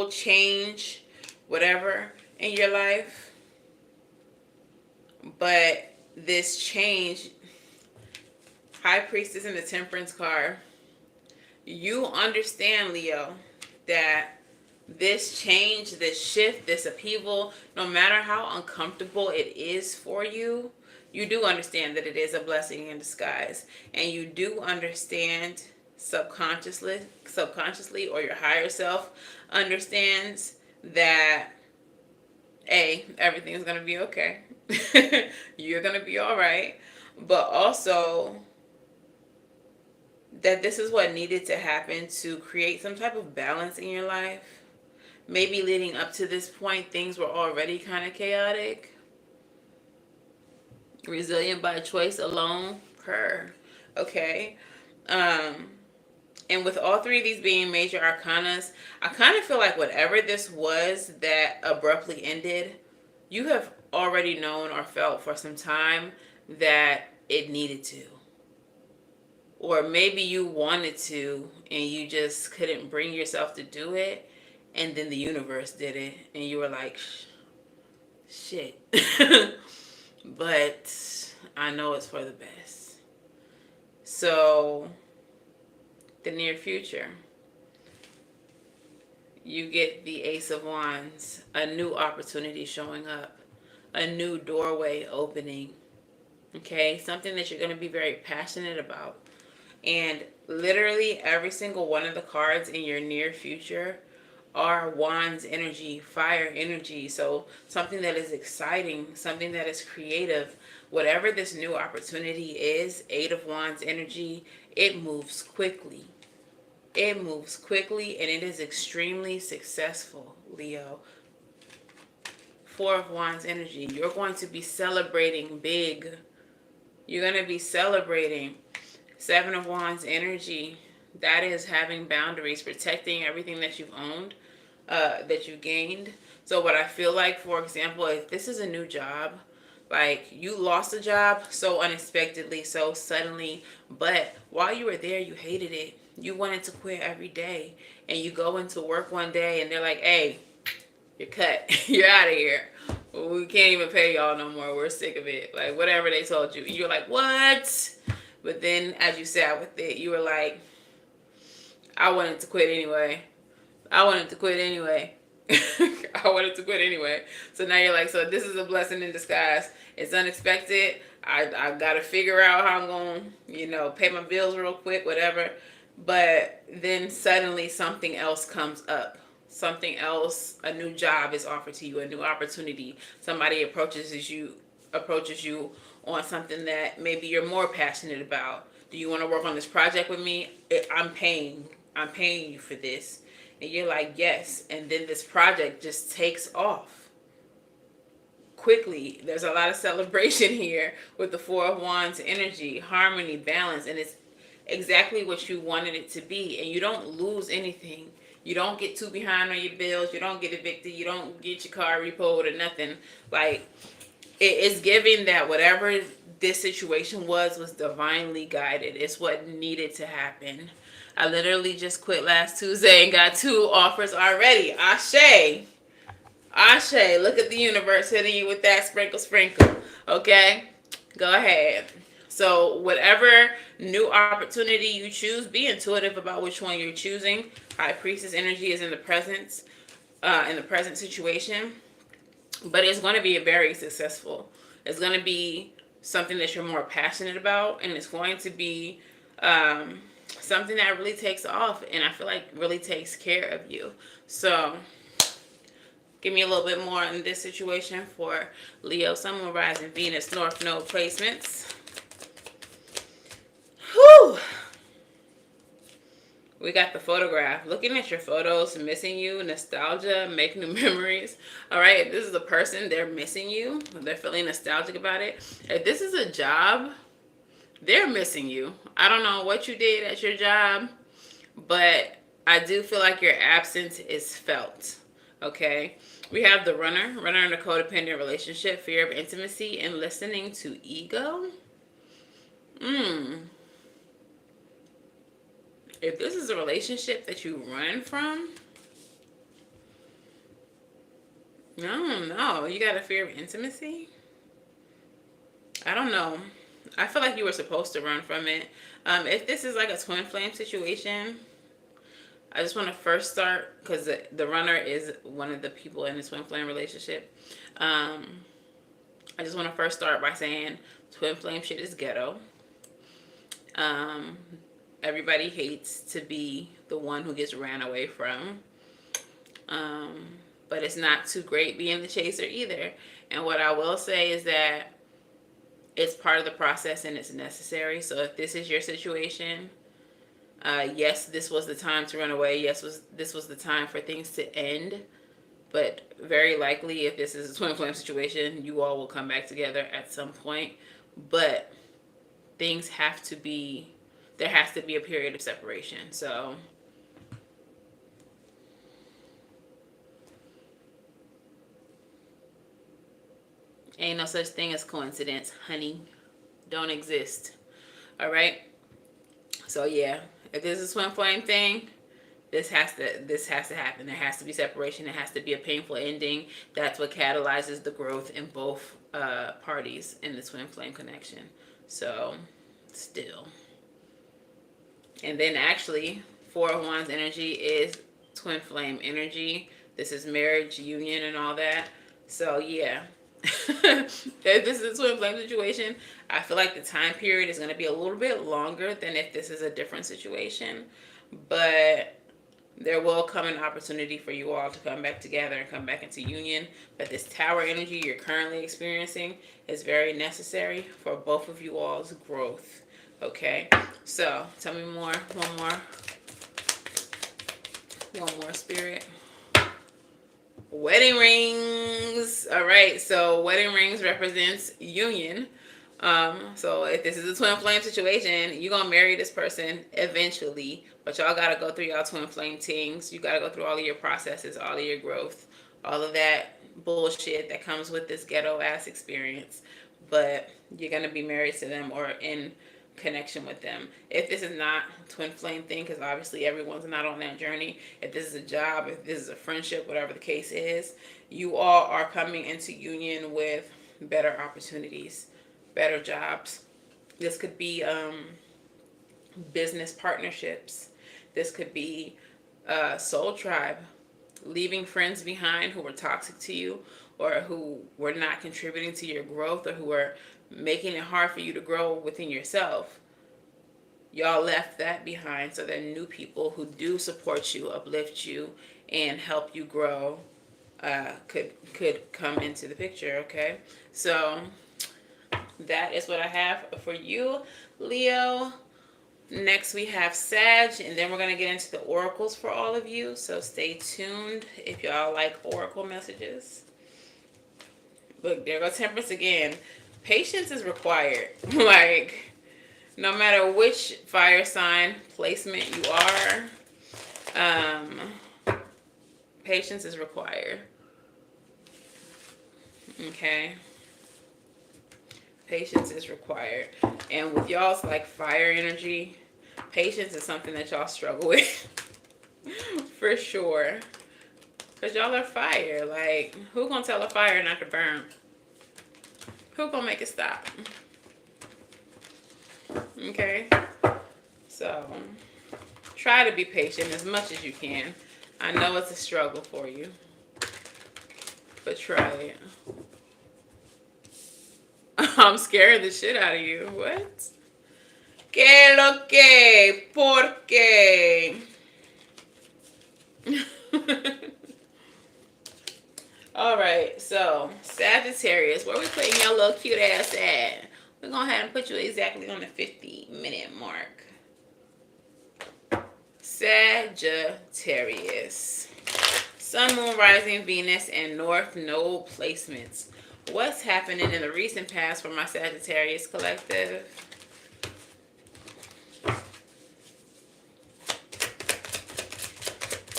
change, whatever in your life. But this change, High Priestess in the Temperance card, you understand, Leo, that this change, this shift, this upheaval, no matter how uncomfortable it is for you, you do understand that it is a blessing in disguise. And you do understand subconsciously, or your higher self understands that, A, everything's going to be okay. You're going to be all right. But also that this is what needed to happen to create some type of balance in your life. Maybe leading up to this point, things were already kind of chaotic. Resilient by choice alone, okay. And with all three of these being major arcanas, I kind of feel like whatever this was that abruptly ended, you have already known or felt for some time that it needed to. Or maybe you wanted to and you just couldn't bring yourself to do it, and then the universe did it and you were like, shit. But I know it's for the best. So the near future, you get the Ace of Wands, a new opportunity showing up, a new doorway opening, okay? Something that you're going to be very passionate about. And literally every single one of the cards in your near future are Wands energy, fire energy. So something that is exciting, something that is creative. Whatever this new opportunity is, Eight of Wands energy, it moves quickly. It moves quickly and it is extremely successful, Leo. Four of Wands energy, you're going to be celebrating big. You're going to be celebrating. Seven of Wands energy, that is having boundaries, protecting everything that you've owned, that you gained. So what I feel like, for example, if this is a new job, like you lost a job so unexpectedly, so suddenly, but while you were there, you hated it. You wanted to quit every day, and you go into work one day and they're like, hey, you're cut. You're out of here. We can't even pay y'all no more. We're sick of it. Like whatever they told you. You're like, what? But then as you sat with it, you were like, I wanted to quit anyway. I wanted to quit anyway. I wanted to quit anyway. So now you're like, so this is a blessing in disguise. It's unexpected. I got to figure out how I'm going to, pay my bills real quick, whatever. But then suddenly something else comes up. Something else, a new job is offered to you, a new opportunity. Somebody approaches you on something that maybe you're more passionate about. Do you want to work on this project with me? I'm paying you for this. And you're like, yes. And then this project just takes off quickly. There's a lot of celebration here with the Four of Wands energy, harmony, balance, and it's exactly what you wanted it to be. And you don't lose anything. You don't get too behind on your bills. You don't get evicted. You don't get your car repoed or nothing. Like, it is giving that whatever this situation was divinely guided. It's what needed to happen. I literally just quit last Tuesday and got 2 offers already. Ashe. Look at the universe hitting you with that sprinkle. Okay? Go ahead. So whatever new opportunity you choose, be intuitive about which one you're choosing. High Priestess energy is in the present situation. But it's going to be very successful. It's going to be something that you're more passionate about, and it's going to be something that really takes off, and I feel like really takes care of you. So Give me a little bit more on this situation for Leo, Sun, Moon, Rising, Venus, North Node placements. Whew. We got the photograph. Looking at your photos, missing you, nostalgia, make new memories. All right, if this is a person, they're missing you. They're feeling nostalgic about it. If this is a job, they're missing you. I don't know what you did at your job, but I do feel like your absence is felt. Okay? We have the runner in a codependent relationship, fear of intimacy, and listening to ego. If this is a relationship that you run from, I don't know. You got a fear of intimacy? I don't know. I feel like you were supposed to run from it. If this is like a twin flame situation, I just want to first start, because the runner is one of the people in the twin flame relationship. I just want to first start by saying twin flame shit is ghetto. Everybody hates to be the one who gets ran away from. But it's not too great being the chaser either. And what I will say is that it's part of the process and it's necessary. So if this is your situation, yes, this was the time to run away. Yes, this was the time for things to end. But very likely, if this is a twin flame situation, you all will come back together at some point. But things have to be, there has to be a period of separation. So ain't no such thing as coincidence, honey. Don't exist. All right. So yeah, if this is a twin flame thing, this has to happen. There has to be separation. It has to be a painful ending. That's what catalyzes the growth in both parties in the twin flame connection. So still. And then actually, Four of Wands energy is twin flame energy. This is marriage, union, and all that. So yeah. If this is a twin flame situation, I feel like the time period is going to be a little bit longer than if this is a different situation. But there will come an opportunity for you all to come back together and come back into union. But this tower energy you're currently experiencing is very necessary for both of you all's growth. Okay, so tell me more. One more, spirit. Wedding rings. All right, so wedding rings represents union. So if this is a twin flame situation, you're gonna marry this person eventually, but y'all gotta go through y'all twin flame things. You gotta go through all of your processes, all of your growth, all of that bullshit that comes with this ghetto ass experience. But you're gonna be married to them or in connection with them. If this is not twin flame thing, because obviously everyone's not on that journey. If this is a job, if this is a friendship, whatever the case is, you all are coming into union with better opportunities, better jobs. This could be business partnerships. This could be soul tribe, leaving friends behind who were toxic to you or who were not contributing to your growth or who were making it hard for you to grow within yourself. Y'all left that behind, so that new people who do support you, uplift you, and help you grow could come into the picture. Okay, so that is what I have for you, Leo. Next we have Sag, and then we're going to get into the oracles for all of you, so stay tuned if y'all like oracle messages. Look, there goes Temperance again. Patience is required. Like, no matter which fire sign placement you are, patience is required. Okay? Patience is required. And with y'all's like fire energy, patience is something that y'all struggle with. For sure. Because y'all are fire. Like, who gonna tell a fire not to burn? Who gonna make it stop? Okay? So, try to be patient as much as you can. I know it's a struggle for you. But try it. I'm scaring the shit out of you. What? ¿Qué lo que? ¿Por qué? All right, so Sagittarius, where we putting your little cute ass at? We're going to have to put you exactly on the 50-minute mark. Sagittarius. Sun, Moon, Rising, Venus, and North Node placements. What's happening in the recent past for my Sagittarius collective?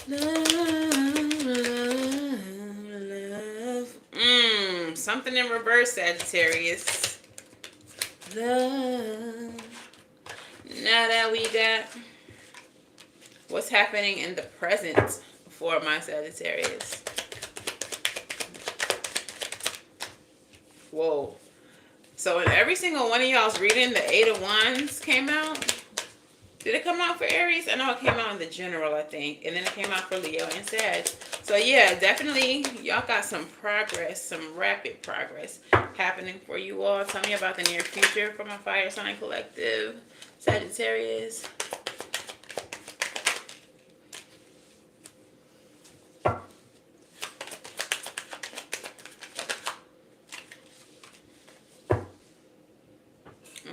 Love. Something in reverse, Sagittarius. Love. Now that we got what's happening in the present for my Sagittarius. Whoa. So in every single one of y'all's reading, the Eight of Wands came out. Did it come out for Aries? I know it came out in the general, I think. And then it came out for Leo and Sag. So yeah, definitely y'all got some progress, some rapid progress happening for you all. Tell me about the near future for my fire sign collective, Sagittarius.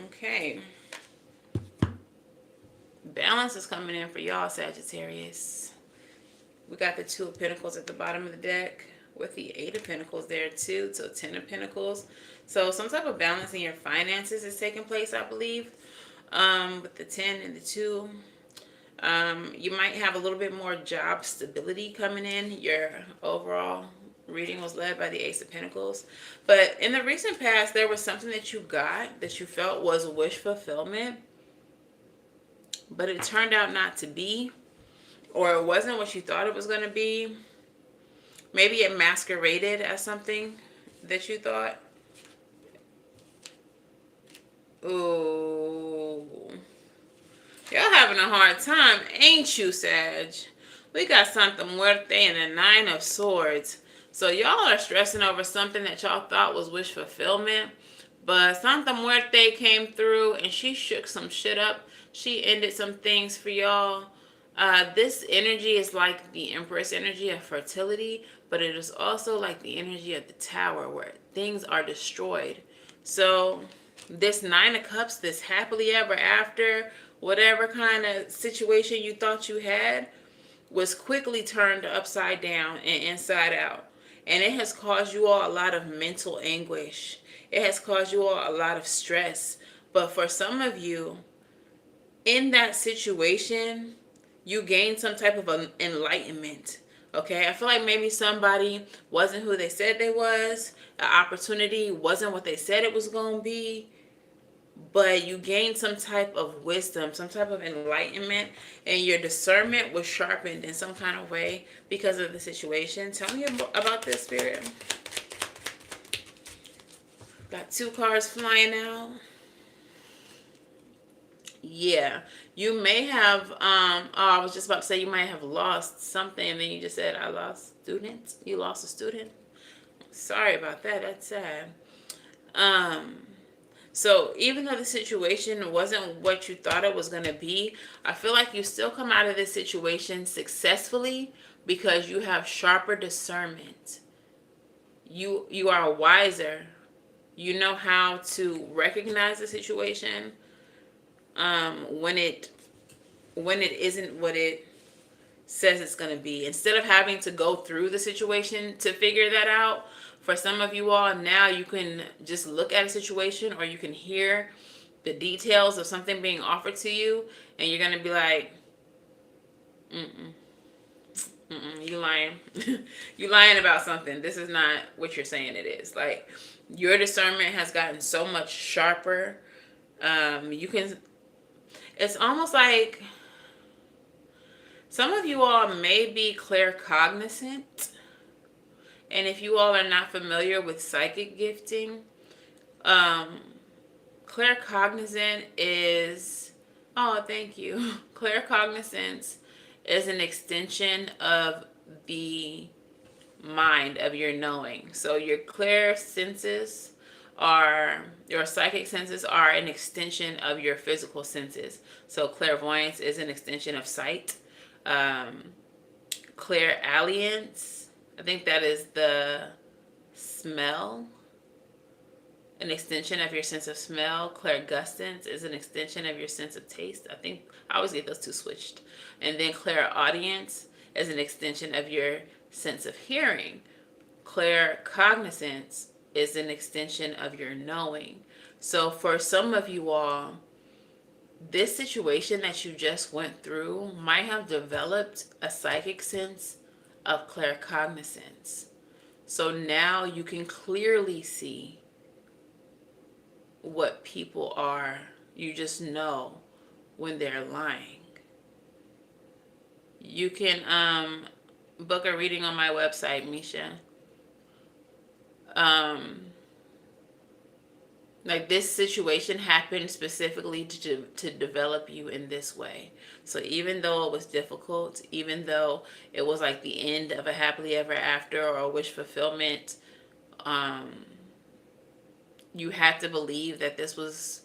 Okay. Balance is coming in for y'all, Sagittarius. We got the Two of Pentacles at the bottom of the deck with the Eight of Pentacles there too. So 10 of Pentacles. So some type of balance in your finances is taking place, I believe. With the 10 and the 2. You might have a little bit more job stability coming in. Your overall reading was led by the Ace of Pentacles. But in the recent past, there was something that you got that you felt was wish fulfillment. But it turned out not to be. Or it wasn't what you thought it was going to be. Maybe it masqueraded as something that you thought. Ooh. Y'all having a hard time, ain't you, Sag? We got Santa Muerte and the Nine of Swords. So y'all are stressing over something that y'all thought was wish fulfillment. But Santa Muerte came through and she shook some shit up. She ended some things for y'all. This energy is like the Empress energy of fertility, but it is also like the energy of the Tower where things are destroyed. So this Nine of Cups, this happily ever after, whatever kind of situation you thought you had, was quickly turned upside down and inside out. And it has caused you all a lot of mental anguish. It has caused you all a lot of stress. But for some of you, in that situation, you gained some type of enlightenment. Okay, I feel like maybe somebody wasn't who they said they was. The opportunity wasn't what they said it was going to be. But you gained some type of wisdom, some type of enlightenment, and your discernment was sharpened in some kind of way because of the situation. Tell me about this, Spirit. Got 2 cards flying out. Yeah, you may have, I was just about to say you might have lost something, and then you just said, I lost students. You lost a student. Sorry about that. That's sad. So even though the situation wasn't what you thought it was going to be, I feel like you still come out of this situation successfully because you have sharper discernment. You are wiser. You know how to recognize the situation when it isn't what it says it's going to be. Instead of having to go through the situation to figure that out, for some of you all, now you can just look at a situation or you can hear the details of something being offered to you and you're going to be like, you lying. You lying about something. This is not what you're saying it is. Like, your discernment has gotten so much sharper. It's almost like some of you all may be claircognizant. And if you all are not familiar with psychic gifting, claircognizant is, oh, thank you. Claircognizance is an extension of the mind, of your knowing. So your clairsenses your psychic senses are an extension of your physical senses. So clairvoyance is an extension of sight. Clairalience I think that is the smell, an extension of your sense of smell. Clairgustance is an extension of your sense of taste. I think I always get those two switched. And then clairaudience is an extension of your sense of hearing. Claircognizance is an extension of your knowing. So for some of you all, this situation that you just went through might have developed a psychic sense of claircognizance. So now you can clearly see what people are. You just know when they're lying. You can book a reading on my website, Misha. Like this situation happened specifically to develop you in this way. So even though it was difficult, even though it was like the end of a happily ever after or a wish fulfillment, you had to believe that this was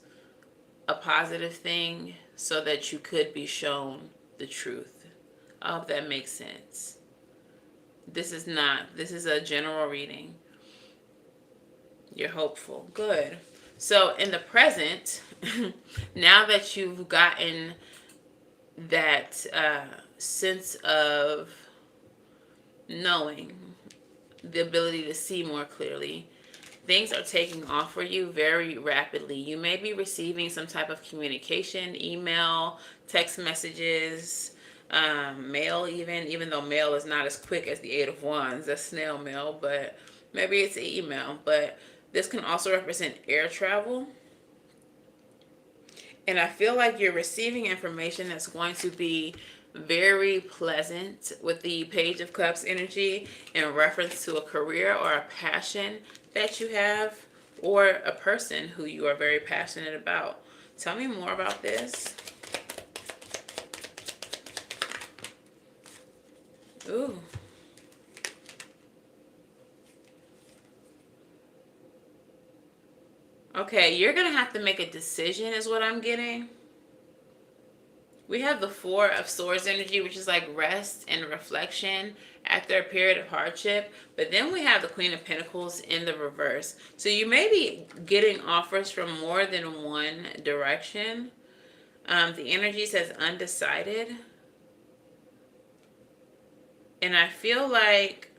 a positive thing so that you could be shown the truth. I hope that makes sense. This is a general reading. You're hopeful. Good. So in the present, now that you've gotten that sense of knowing, the ability to see more clearly, things are taking off for you very rapidly. You may be receiving some type of communication, email, text messages, mail even though mail is not as quick as the Eight of Wands, that's snail mail, but maybe it's an email. But this can also represent air travel. And I feel like you're receiving information that's going to be very pleasant with the Page of Cups energy in reference to a career or a passion that you have or a person who you are very passionate about. Tell me more about this. Ooh. Okay, you're going to have to make a decision is what I'm getting. We have the Four of Swords energy, which is like rest and reflection after a period of hardship. But then we have the Queen of Pentacles in the reverse. So you may be getting offers from more than one direction. The energy says undecided. And I feel like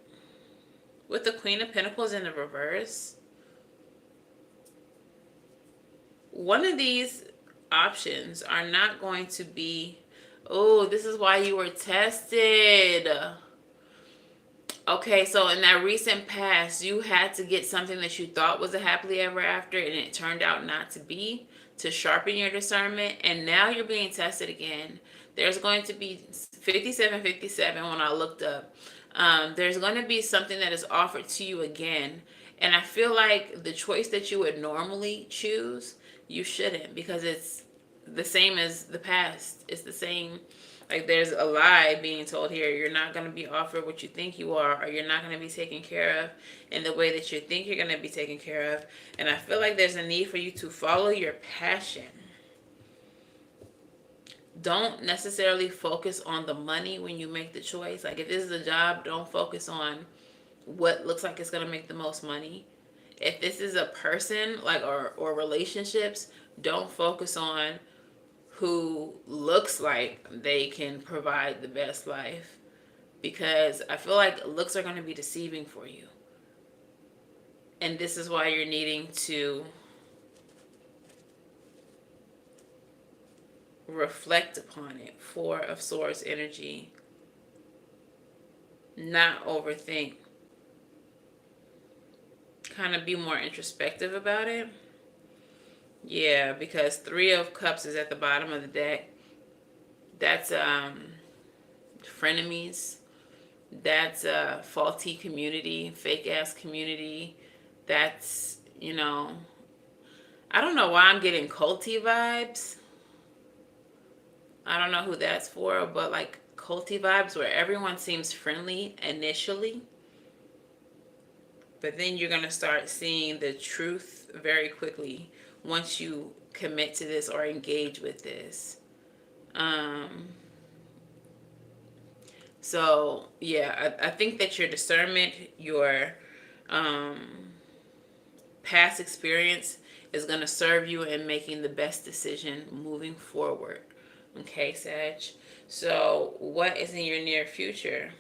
with the Queen of Pentacles in the reverse, one of these options are not going to be, oh, this is why you were tested. Okay, so in that recent past, you had to get something that you thought was a happily ever after and it turned out not to be, to sharpen your discernment, and now you're being tested again. There's going to be 5757 when I looked up. There's going to be something that is offered to you again, and I feel like the choice that you would normally choose, you shouldn't, because it's the same as the past. It's the same. Like there's a lie being told here. You're not going to be offered what you think you are, or you're not going to be taken care of in the way that you think you're going to be taken care of. And I feel like there's a need for you to follow your passion. Don't necessarily focus on the money when you make the choice. Like if this is a job, don't focus on what looks like it's going to make the most money. If this is a person, like or relationships, don't focus on who looks like they can provide the best life, because I feel like looks are going to be deceiving for you. And this is why you're needing to reflect upon it. Four of Swords energy. Not overthink. Kind of be more introspective about it. Yeah, because Three of Cups is at the bottom of the deck. That's frenemies. That's a faulty community, fake ass community. That's, I don't know why I'm getting culty vibes. I don't know who that's for, but like culty vibes where everyone seems friendly initially, but then you're going to start seeing the truth very quickly once you commit to this or engage with this. So yeah, I think that your discernment, your um, past experience is going to serve you in making the best decision moving forward. Okay, Sag. So what is in your near future?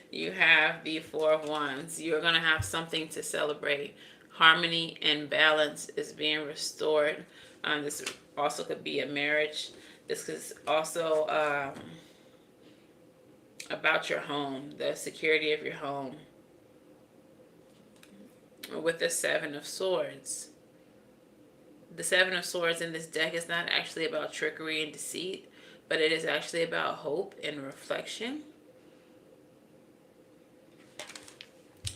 You have the Four of Wands. You're going to have something to celebrate. Harmony and balance is being restored. This also could be a marriage. This is also about your home, the security of your home. With the Seven of Swords. The Seven of Swords in this deck is not actually about trickery and deceit, but it is actually about hope and reflection.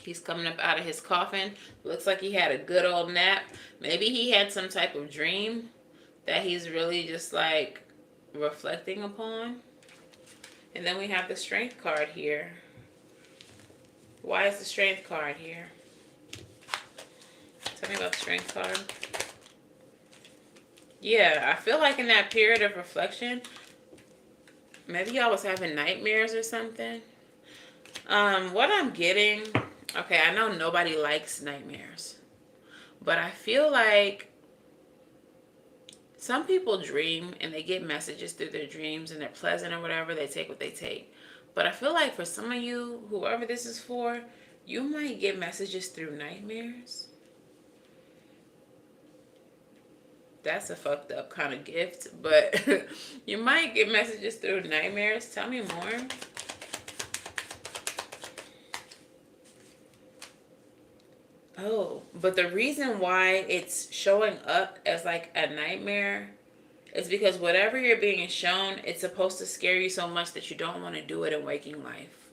He's coming up out of his coffin. Looks like he had a good old nap. Maybe he had some type of dream that he's really just like reflecting upon. And then we have the Strength card here. Why is the Strength card here? Tell me about the Strength card. Yeah, I feel like in that period of reflection, maybe y'all was having nightmares or something. What I'm getting, okay, I know nobody likes nightmares, but I feel like some people dream and they get messages through their dreams and they're pleasant or whatever. They take what they take. But I feel like for some of you, whoever this is for, you might get messages through nightmares. That's a fucked up kind of gift, but you might get messages through nightmares. Tell me more. Oh, but the reason why it's showing up as like a nightmare is because whatever you're being shown, it's supposed to scare you so much that you don't want to do it in waking life.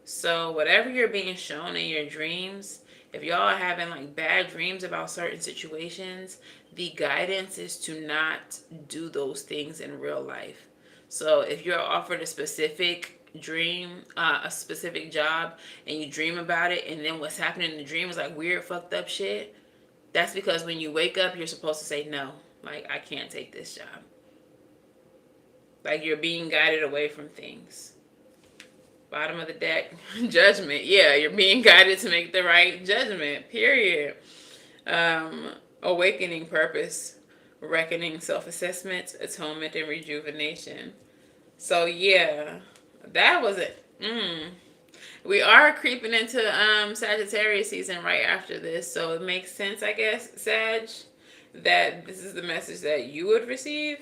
So whatever you're being shown in your dreams, if y'all are having like bad dreams about certain situations, the guidance is to not do those things in real life. So if you're offered a specific dream, a specific job, and you dream about it, and then what's happening in the dream is like weird, fucked up shit, that's because when you wake up, you're supposed to say no. Like, I can't take this job. Like, you're being guided away from things. Bottom of the deck, judgment. Yeah, you're being guided to make the right judgment, period. Awakening purpose, reckoning, self-assessment, atonement, and rejuvenation. So, yeah, that was it. We are creeping into Sagittarius season right after this, so it makes sense, I guess, Sag, that this is the message that you would receive.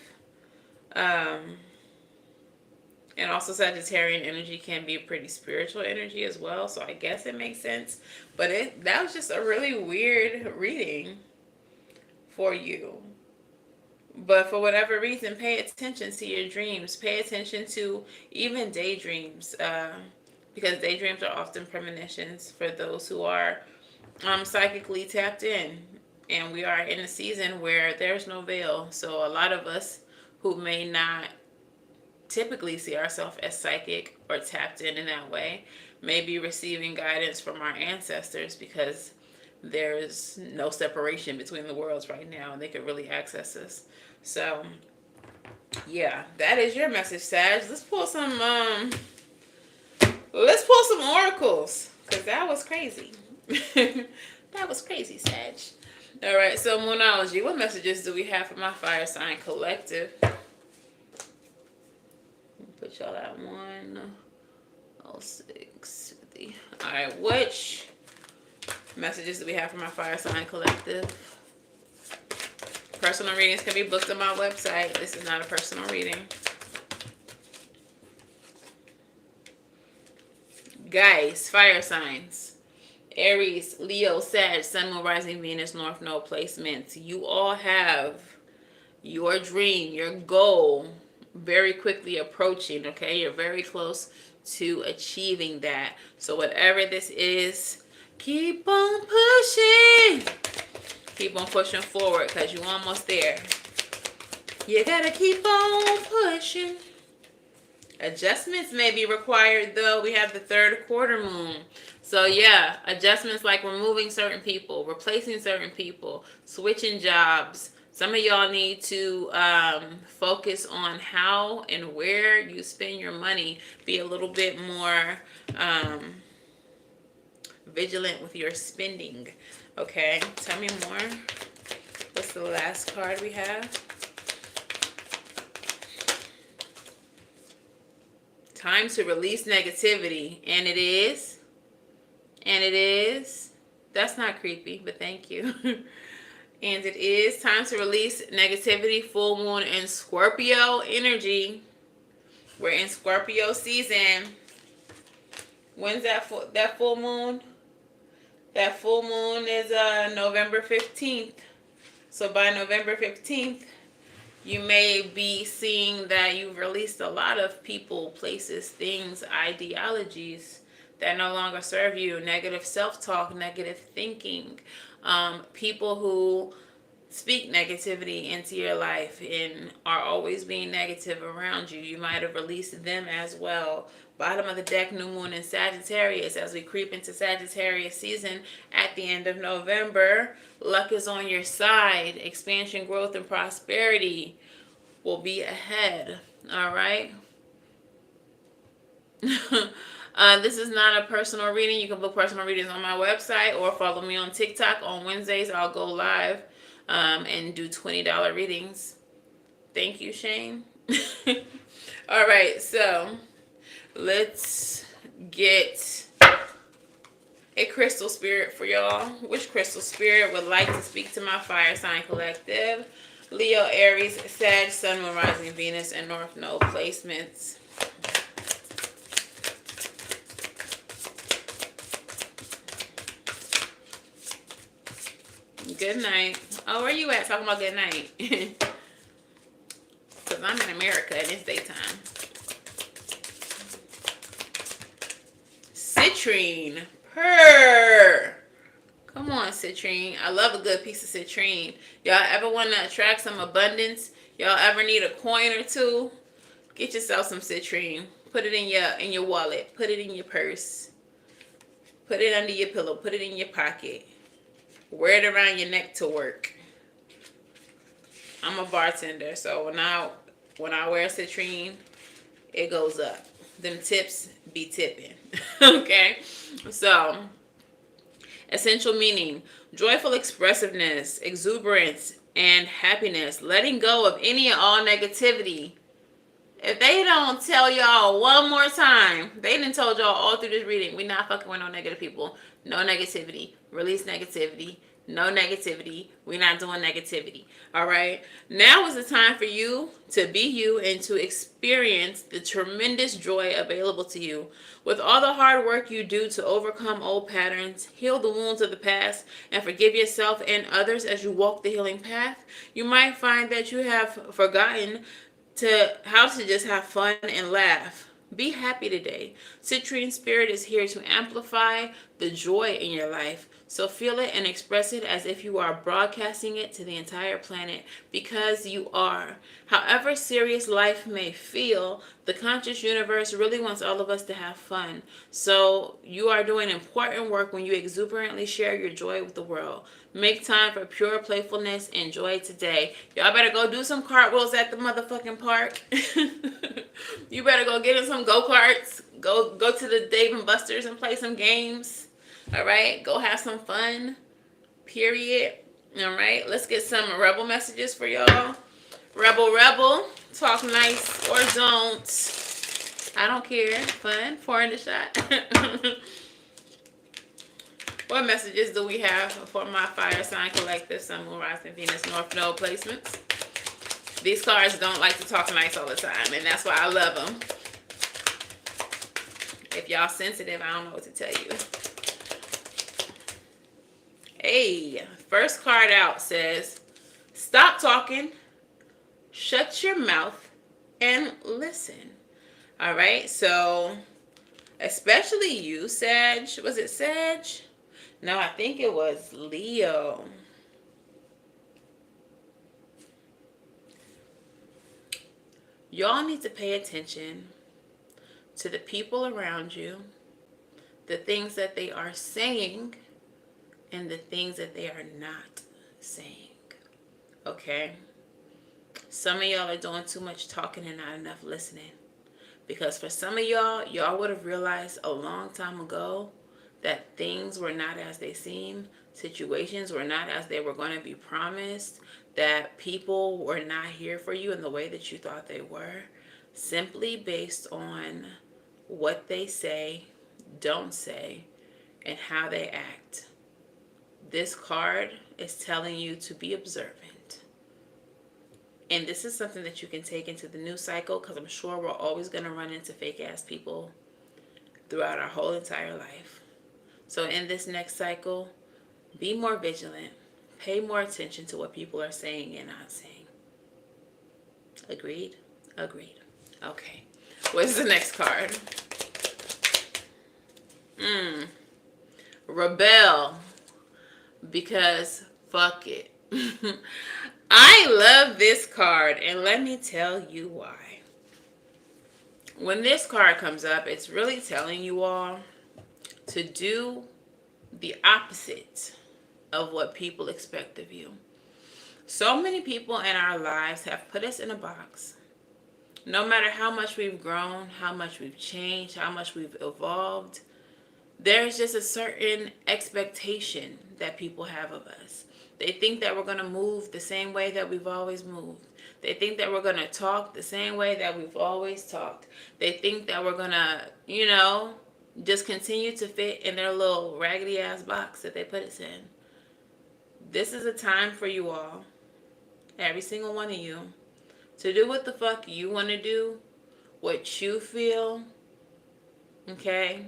And also Sagittarian energy can be a pretty spiritual energy as well, so I guess it makes sense. But that was just a really weird reading for you. But for whatever reason, pay attention to your dreams. Pay attention to even daydreams, because daydreams are often premonitions for those who are psychically tapped in. And we are in a season where there's no veil. So a lot of us who may not typically see ourselves as psychic or tapped in that way may be receiving guidance from our ancestors because there's no separation between the worlds right now and they could really access us. So yeah, that is your message, Sag. Let's pull some oracles, because that was crazy. That was crazy, Sag. All right, so Moonology, what messages do we have for my fire sign collective? Put y'all at 106. All right, which messages do we have for my fire sign collective? Personal readings can be booked on my website. This is not a personal reading. Guys, fire signs. Aries, Leo, Sag, Sun, Moon, Rising, Venus, North Node placements. You all have your dream, your goal very quickly approaching, okay? You're very close to achieving that. So whatever this is, keep on pushing. Keep on pushing forward because you're almost there. You gotta keep on pushing. Adjustments may be required though. We have the third quarter moon. So yeah, adjustments like removing certain people, replacing certain people, switching jobs, Some of y'all need to focus on how and where you spend your money. Be a little bit more vigilant with your spending. Okay, tell me more. What's the last card we have? Time to release negativity. And it is. And it is. That's not creepy, but thank you. And it is time to release negativity. Full moon in Scorpio energy. We're in Scorpio season. When's that full moon? That full moon is November 15th. So by November 15th, you may be seeing that you've released a lot of people, places, things, ideologies that no longer serve you. Negative self-talk, negative thinking. People who speak negativity into your life and are always being negative around you. You might have released them as well. Bottom of the deck, new moon in Sagittarius. As we creep into Sagittarius season at the end of November, luck is on your side. Expansion, growth, and prosperity will be ahead. All right. This is not a personal reading. You can book personal readings on my website or follow me on TikTok. On Wednesdays, I'll go live and do $20 readings. Thank you, Shane. All right, so let's get a crystal spirit for y'all. Which crystal spirit would like to speak to my fire sign collective? Leo, Aries, Sag, Sun, Moon, Rising, Venus, and North Node placements. Good night. Oh, where you at? Talking about good night. Because I'm in America and it's daytime. Citrine. Purr. Come on, citrine. I love a good piece of citrine. Y'all ever want to attract some abundance? Y'all ever need a coin or two? Get yourself some citrine. Put it in your wallet. Put it in your purse. Put it under your pillow. Put it in your pocket. Wear it around your neck to work. I'm a bartender, so when I wear citrine, it goes up. Them tips be tipping. Okay? So, essential meaning: joyful expressiveness, exuberance, and happiness. Letting go of any and all negativity. If they don't tell y'all one more time, they done told y'all all through this reading, we not fucking with no negative people. No negativity. Release negativity. No negativity. We're not doing negativity. All right. Now is the time for you to be you and to experience the tremendous joy available to you. With all the hard work you do to overcome old patterns, heal the wounds of the past, and forgive yourself and others as you walk the healing path, you might find that you have forgotten how to just have fun and laugh. Be happy today. Citrine Spirit is here to amplify the joy in your life. So feel it and express it as if you are broadcasting it to the entire planet, because you are. However serious life may feel, the conscious universe really wants all of us to have fun. So you are doing important work when you exuberantly share your joy with the world. Make time for pure playfulness and joy today. Y'all better go do some cartwheels at the motherfucking park. You better go get in some go-karts. Go to the Dave & Buster's and play some games. All right? Go have some fun. Period. All right? Let's get some rebel messages for y'all. Rebel. Talk nice or don't. I don't care. Fun. 4 in the shot. What messages do we have for my fire sign collective, Sun, Moon, Rising, Venus, North Node placements? These cards don't like to talk nice all the time, and that's why I love them. If y'all sensitive, I don't know what to tell you. Hey, first card out says, stop talking, shut your mouth, and listen. All right, so especially you, Sag. Was it Sag? No, I think it was Leo. Y'all need to pay attention to the people around you, the things that they are saying, and the things that they are not saying. Okay? Some of y'all are doing too much talking and not enough listening. Because for some of y'all would have realized a long time ago that things were not as they seem, situations were not as they were going to be promised, that people were not here for you in the way that you thought they were, simply based on what they say, don't say, and how they act. This card is telling you to be observant. And this is something that you can take into the new cycle, because I'm sure we're always going to run into fake ass people throughout our whole entire life. So in this next cycle, be more vigilant. Pay more attention to what people are saying and not saying. Agreed? Agreed. Okay. What's the next card? Rebel. Because fuck it. I love this card, and let me tell you why. When this card comes up, it's really telling you all to do the opposite of what people expect of you. So many people in our lives have put us in a box. No matter how much we've grown, how much we've changed, how much we've evolved, there's just a certain expectation that people have of us. They think that we're going to move the same way that we've always moved. They think that we're going to talk the same way that we've always talked. They think that we're going to, just continue to fit in their little raggedy ass box that they put us in. This is a time for you all, every single one of you, to do what the fuck you want to do, what you feel, okay?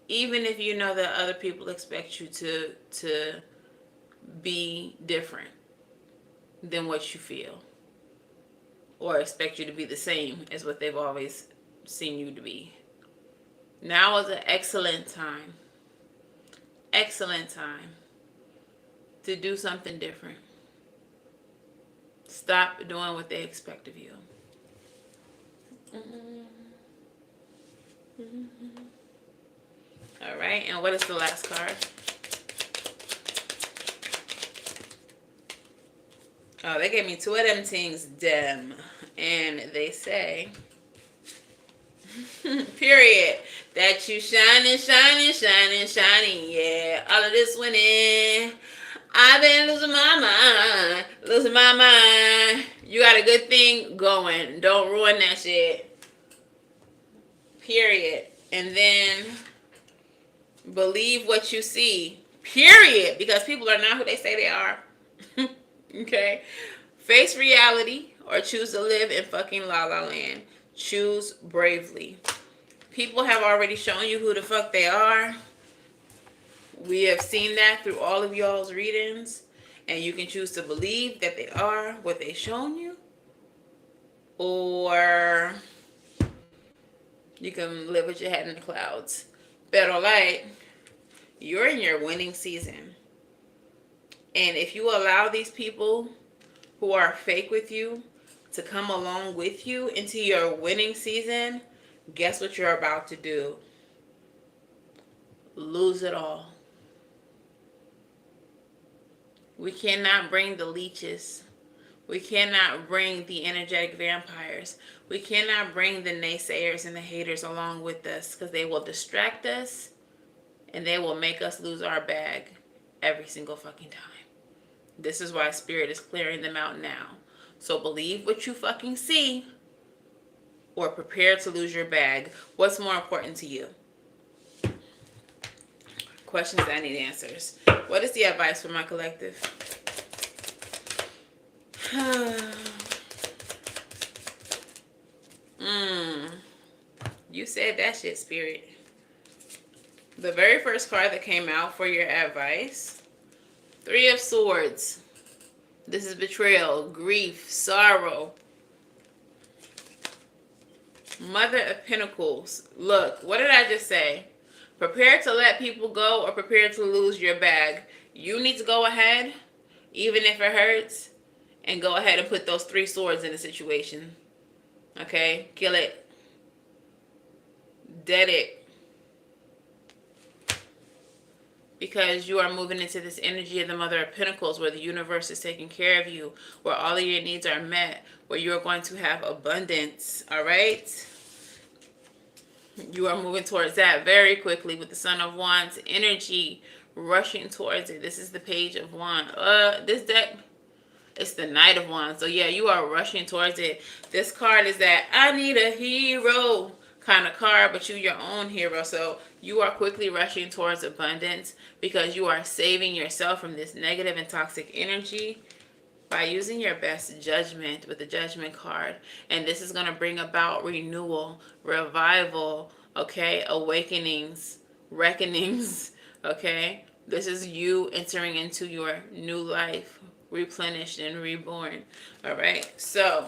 Even if you know that other people expect you to be different than what you feel, or expect you to be the same as what they've always seen you to be. Now is an excellent time to do something different. Stop doing what they expect of you. All right, and what is the last card? Oh, they gave me two of them things, them. And they say, period, that you shining, yeah. All of this winning. I've been losing my mind. You got a good thing going. Don't ruin that shit. Period. And then believe what you see. Period. Because people are not who they say they are. Okay? Face reality or choose to live in fucking la la land. Choose bravely. People have already shown you who the fuck they are. We have seen that through all of y'all's readings. And you can choose to believe that they are what they've shown you. Or you can live with your head in the clouds. Pero like, you're in your winning season. And if you allow these people who are fake with you to come along with you into your winning season, guess what you're about to do? Lose it all. We cannot bring the leeches. We cannot bring the energetic vampires. We cannot bring the naysayers and the haters along with us, because they will distract us and they will make us lose our bag every single fucking time. This is why Spirit is clearing them out now. So believe what you fucking see, or prepare to lose your bag. What's more important to you? Questions that need answers. What is the advice for my collective? You said that shit, Spirit. The very first card that came out for your advice, 3 of Swords. This is betrayal, grief, sorrow. Mother of Pentacles. Look, what did I just say? Prepare to let people go or prepare to lose your bag. You need to go ahead, even if it hurts, and go ahead and put those 3 swords in the situation. Okay? Kill it. Dead it. because you are moving into this energy of the Mother of Pentacles, where the universe is taking care of you, where all of your needs are met, where you are going to have abundance. All right, you are moving towards that very quickly with the Son of Wands energy, rushing towards it. This is the Page of Wands. This deck, it's the Knight of Wands. So yeah, you are rushing towards it. This card is that I need a hero kind of card, but you're your own hero. So you are quickly rushing towards abundance because you are saving yourself from this negative and toxic energy by using your best judgment with the Judgment card. And this is going to bring about renewal, revival, okay, awakenings, reckonings, okay. This is you entering into your new life, replenished and reborn. All right, so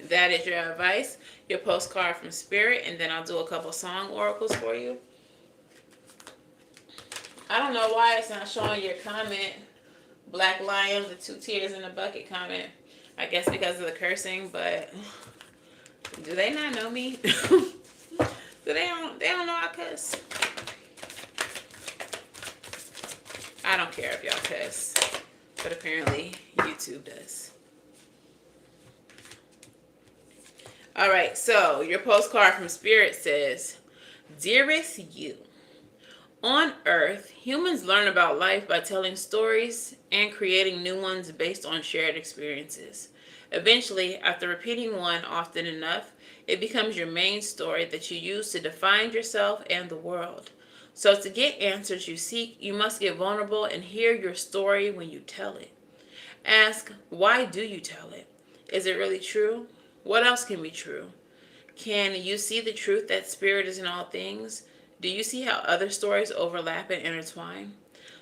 that is your advice, your postcard from Spirit, and then I'll do a couple song oracles for you. I don't know why it's not showing your comment. Black Lion, the 2 tears in the bucket comment. I guess because of the cursing, but do they not know me? They don't know I cuss. I don't care if y'all cuss, but apparently YouTube does. All right, so your postcard from Spirit says, Dearest you, on Earth, humans learn about life by telling stories and creating new ones based on shared experiences. Eventually, after repeating one often enough, it becomes your main story that you use to define yourself and the world. So to get answers you seek, you must get vulnerable and hear your story when you tell it. Ask, why do you tell it? Is it really true? What else can be true? Can you see the truth that Spirit is in all things? Do you see how other stories overlap and intertwine?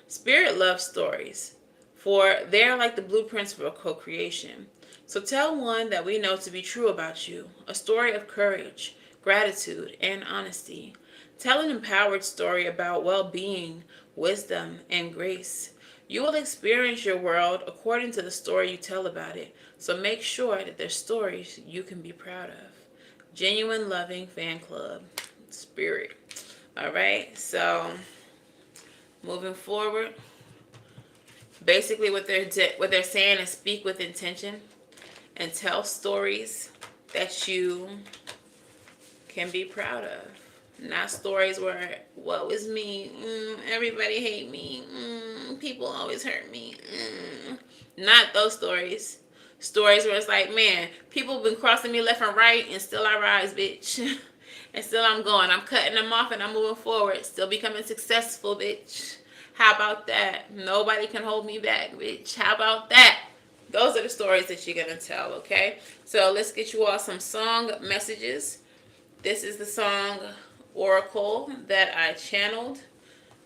Spirit loves stories, for they are like the blueprints for co-creation. So tell one that we know to be true about you, a story of courage, gratitude, and honesty. Tell an empowered story about well-being, wisdom, and grace. You will experience your world according to the story you tell about it, so make sure that they're stories you can be proud of. Genuine Loving Fan Club, Spirit. All right, so moving forward, basically what they're saying is speak with intention and tell stories that you can be proud of. Not stories where, what was me, everybody hate me, people always hurt me. Not those stories. Stories where it's like, man, people have been crossing me left and right and still I rise, bitch. And still I'm going. I'm cutting them off and I'm moving forward. Still becoming successful, bitch. How about that? Nobody can hold me back, bitch. How about that? Those are the stories that you're going to tell, okay? So let's get you all some song messages. This is the song Oracle that I channeled.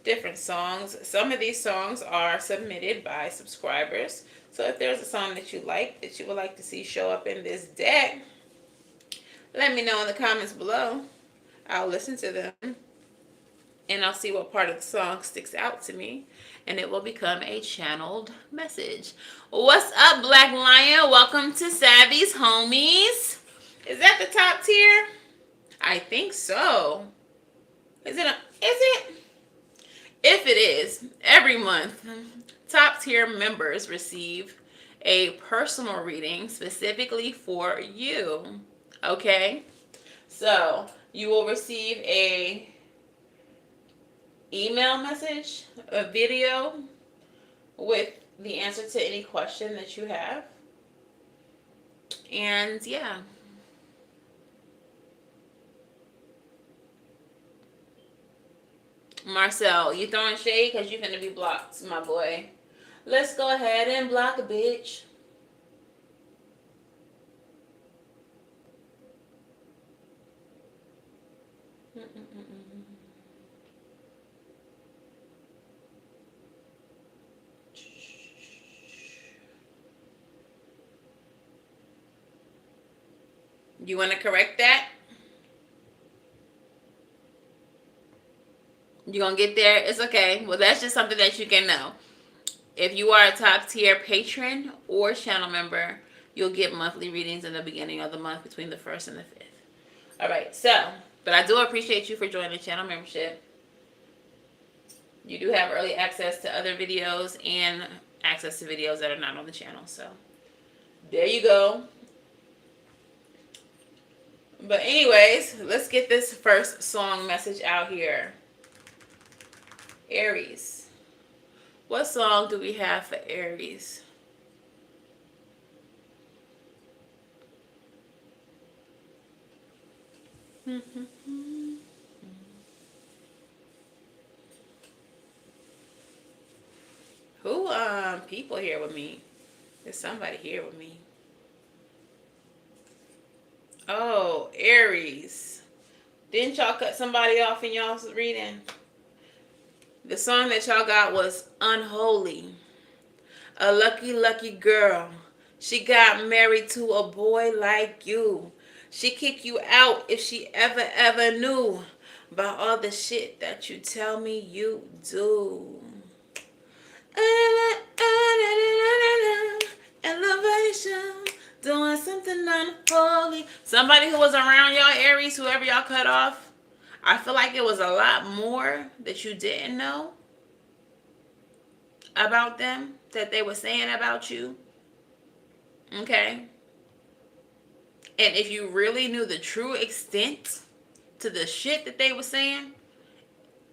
Different songs. Some of these songs are submitted by subscribers. So if there's a song that you like, that you would like to see show up in this deck, let me know in the comments below. I'll listen to them and I'll see what part of the song sticks out to me, and it will become a channeled message. What's up, Black Lion? Welcome to Savy's Homies. Is that the top tier? I think so. Is it? If it is, every month, top tier members receive a personal reading specifically for you. Okay? So you will receive a email message, a video with the answer to any question that you have. And yeah. Marcel, you throwing shade because you're going to be blocked, my boy. Let's go ahead and block a bitch. You want to correct that? You're going to get there? It's okay. Well, that's just something that you can know. If you are a top tier patron or channel member, you'll get monthly readings in the beginning of the month between the 1st and the 5th. All right. So, but I do appreciate you for joining the channel membership. You do have early access to other videos and access to videos that are not on the channel. So there you go. But anyways, let's get this first song message out here. Aries. What song do we have for Aries? Who people here with me? There's somebody here with me. Oh, Aries. Didn't y'all cut somebody off in y'all's reading? The song that y'all got was Unholy. A lucky, lucky girl. She got married to a boy like you. She kick you out if she ever knew about all the shit that you tell me you do. Elevation, doing something unholy. Somebody who was around y'all, Aries, whoever y'all cut off, I feel like it was a lot more that you didn't know about them that they were saying about you. Okay? And if you really knew the true extent to the shit that they were saying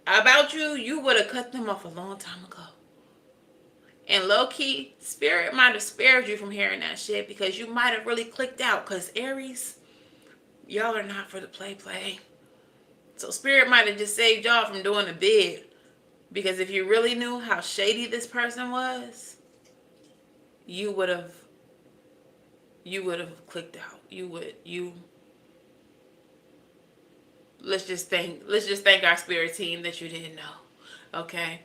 about you, you would have cut them off a long time ago. And low-key, Spirit might have spared you from hearing that shit because you might have really clicked out. Because Aries, y'all are not for the play. So Spirit might have just saved y'all from doing the bid. Because if you really knew how shady this person was, you would have clicked out. Let's just thank our Spirit team that you didn't know. Okay?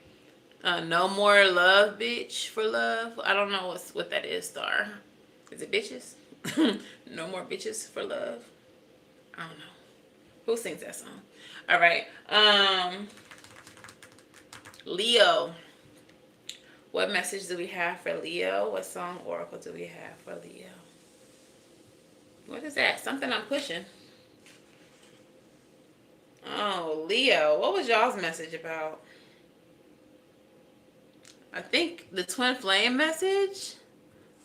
No more love, bitch, for love. I don't know what that is, Star. Is it bitches? No more bitches for love. I don't know. Who sings that song? All right. Leo. What message do we have for Leo? What song oracle do we have for Leo? What is that? Something I'm pushing. Oh, Leo. What was y'all's message about? I think the twin flame message.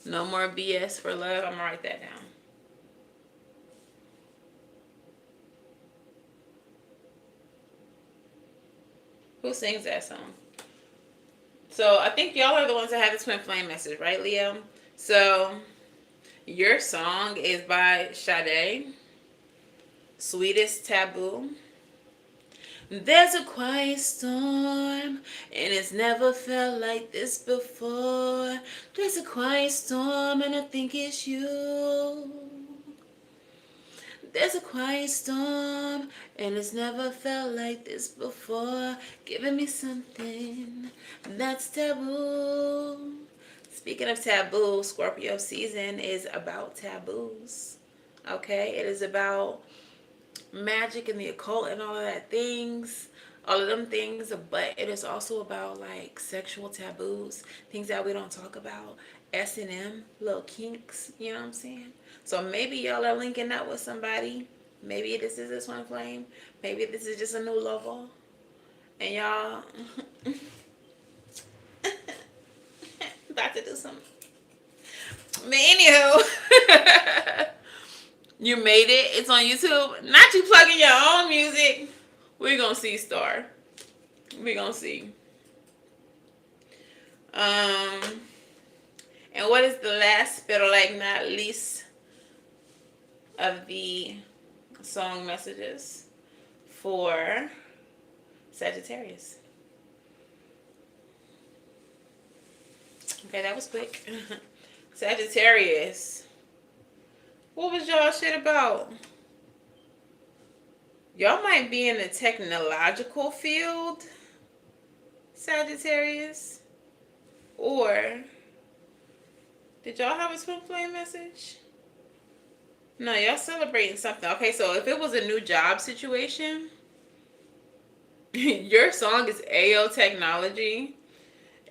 No more BS for love. I'm going to write that down. Who sings that song? So I think y'all are the ones that have the twin flame message, right, Leo? So your song is by Sade. Sweetest Taboo. There's a quiet storm, and it's never felt like this before. There's a quiet storm, and I think it's you. There's a quiet storm, and it's never felt like this before. Giving me something that's taboo. Speaking of taboo, Scorpio season is about taboos. Okay? It is about magic and the occult and all of that things, all of them things, but it is also about like sexual taboos, things that we don't talk about, S&M, little kinks, you know what I'm saying? So maybe y'all are linking up with somebody. Maybe this is this one flame. Maybe this is just a new logo. And y'all about to do something. But anywho, you made it. It's on YouTube. Not you plugging your own music. We're going to see, Star. We're going to see. And what is the last, but like not least, of the song messages for Sagittarius? Okay, that was quick. Sagittarius. What was y'all shit about? Y'all might be in the technological field, Sagittarius. Or did y'all have a twin flame message? No, y'all celebrating something. Okay, so if it was a new job situation, your song is Ayo Technology.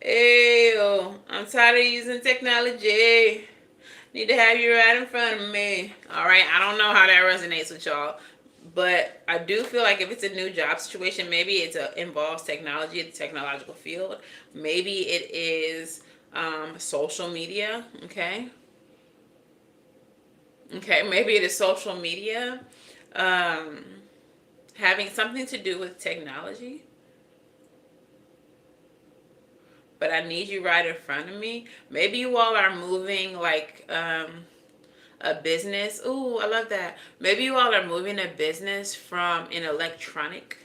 Ayo, I'm tired of using technology. Need to have you right in front of me. All right, I don't know how that resonates with y'all, But I do feel like if it's a new job situation, maybe involves technology, the technological field. Maybe it is social media. Okay. Okay. Maybe it is social media. Um, Having something to do with technology. But I need you right in front of me. Maybe you all are moving like a business. Ooh, I love that. Maybe you all are moving a business from an electronic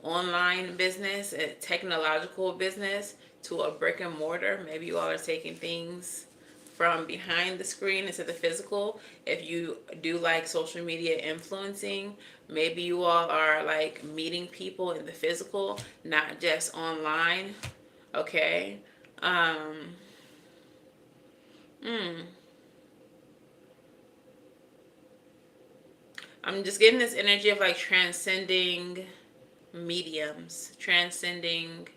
online business, a technological business, to a brick and mortar. Maybe you all are taking things from behind the screen into the physical. If you do like social media influencing, maybe you all are like meeting people in the physical, not just online. Okay. Um, mm, I'm just getting this energy of like transcending mediums, transcending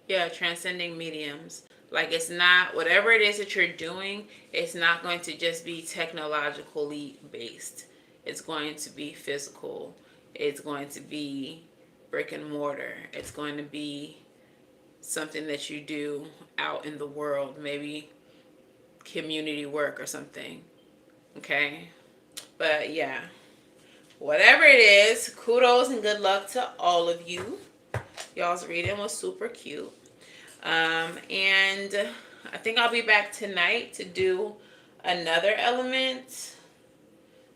mediums. Like it's not, whatever it is that you're doing, it's not going to just be technologically based. It's going to be physical. It's going to be brick and mortar. It's going to be something that you do out in the world, maybe community work or something. Okay? But yeah, whatever it is, kudos and good luck to all of you. Y'all's reading was super cute. And I think I'll be back tonight to do another element.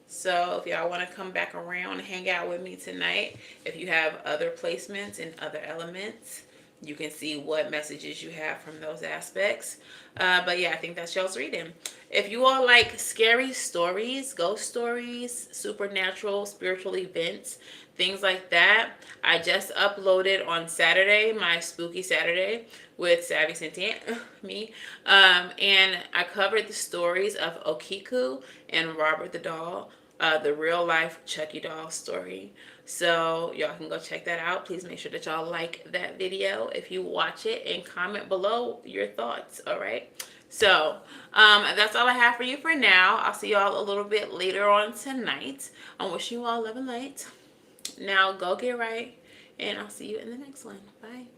So if y'all want to come back around and hang out with me tonight, if you have other placements and other elements, you can see what messages you have from those aspects. But yeah, I think that's y'all's reading. If you all like scary stories, ghost stories, supernatural, spiritual events, things like that, I just uploaded on Saturday, my Spooky Saturday with Savy Sentient, me. And I covered the stories of Okiku and Robert the Doll, the real life Chucky doll story. So y'all can go check that out. Please make sure that y'all like that video if you watch it, and comment below your thoughts. All right. So that's all I have for you for now. I'll see y'all a little bit later on tonight. I'm wishing you all love and light. Now go get right, and I'll see you in the next one. Bye.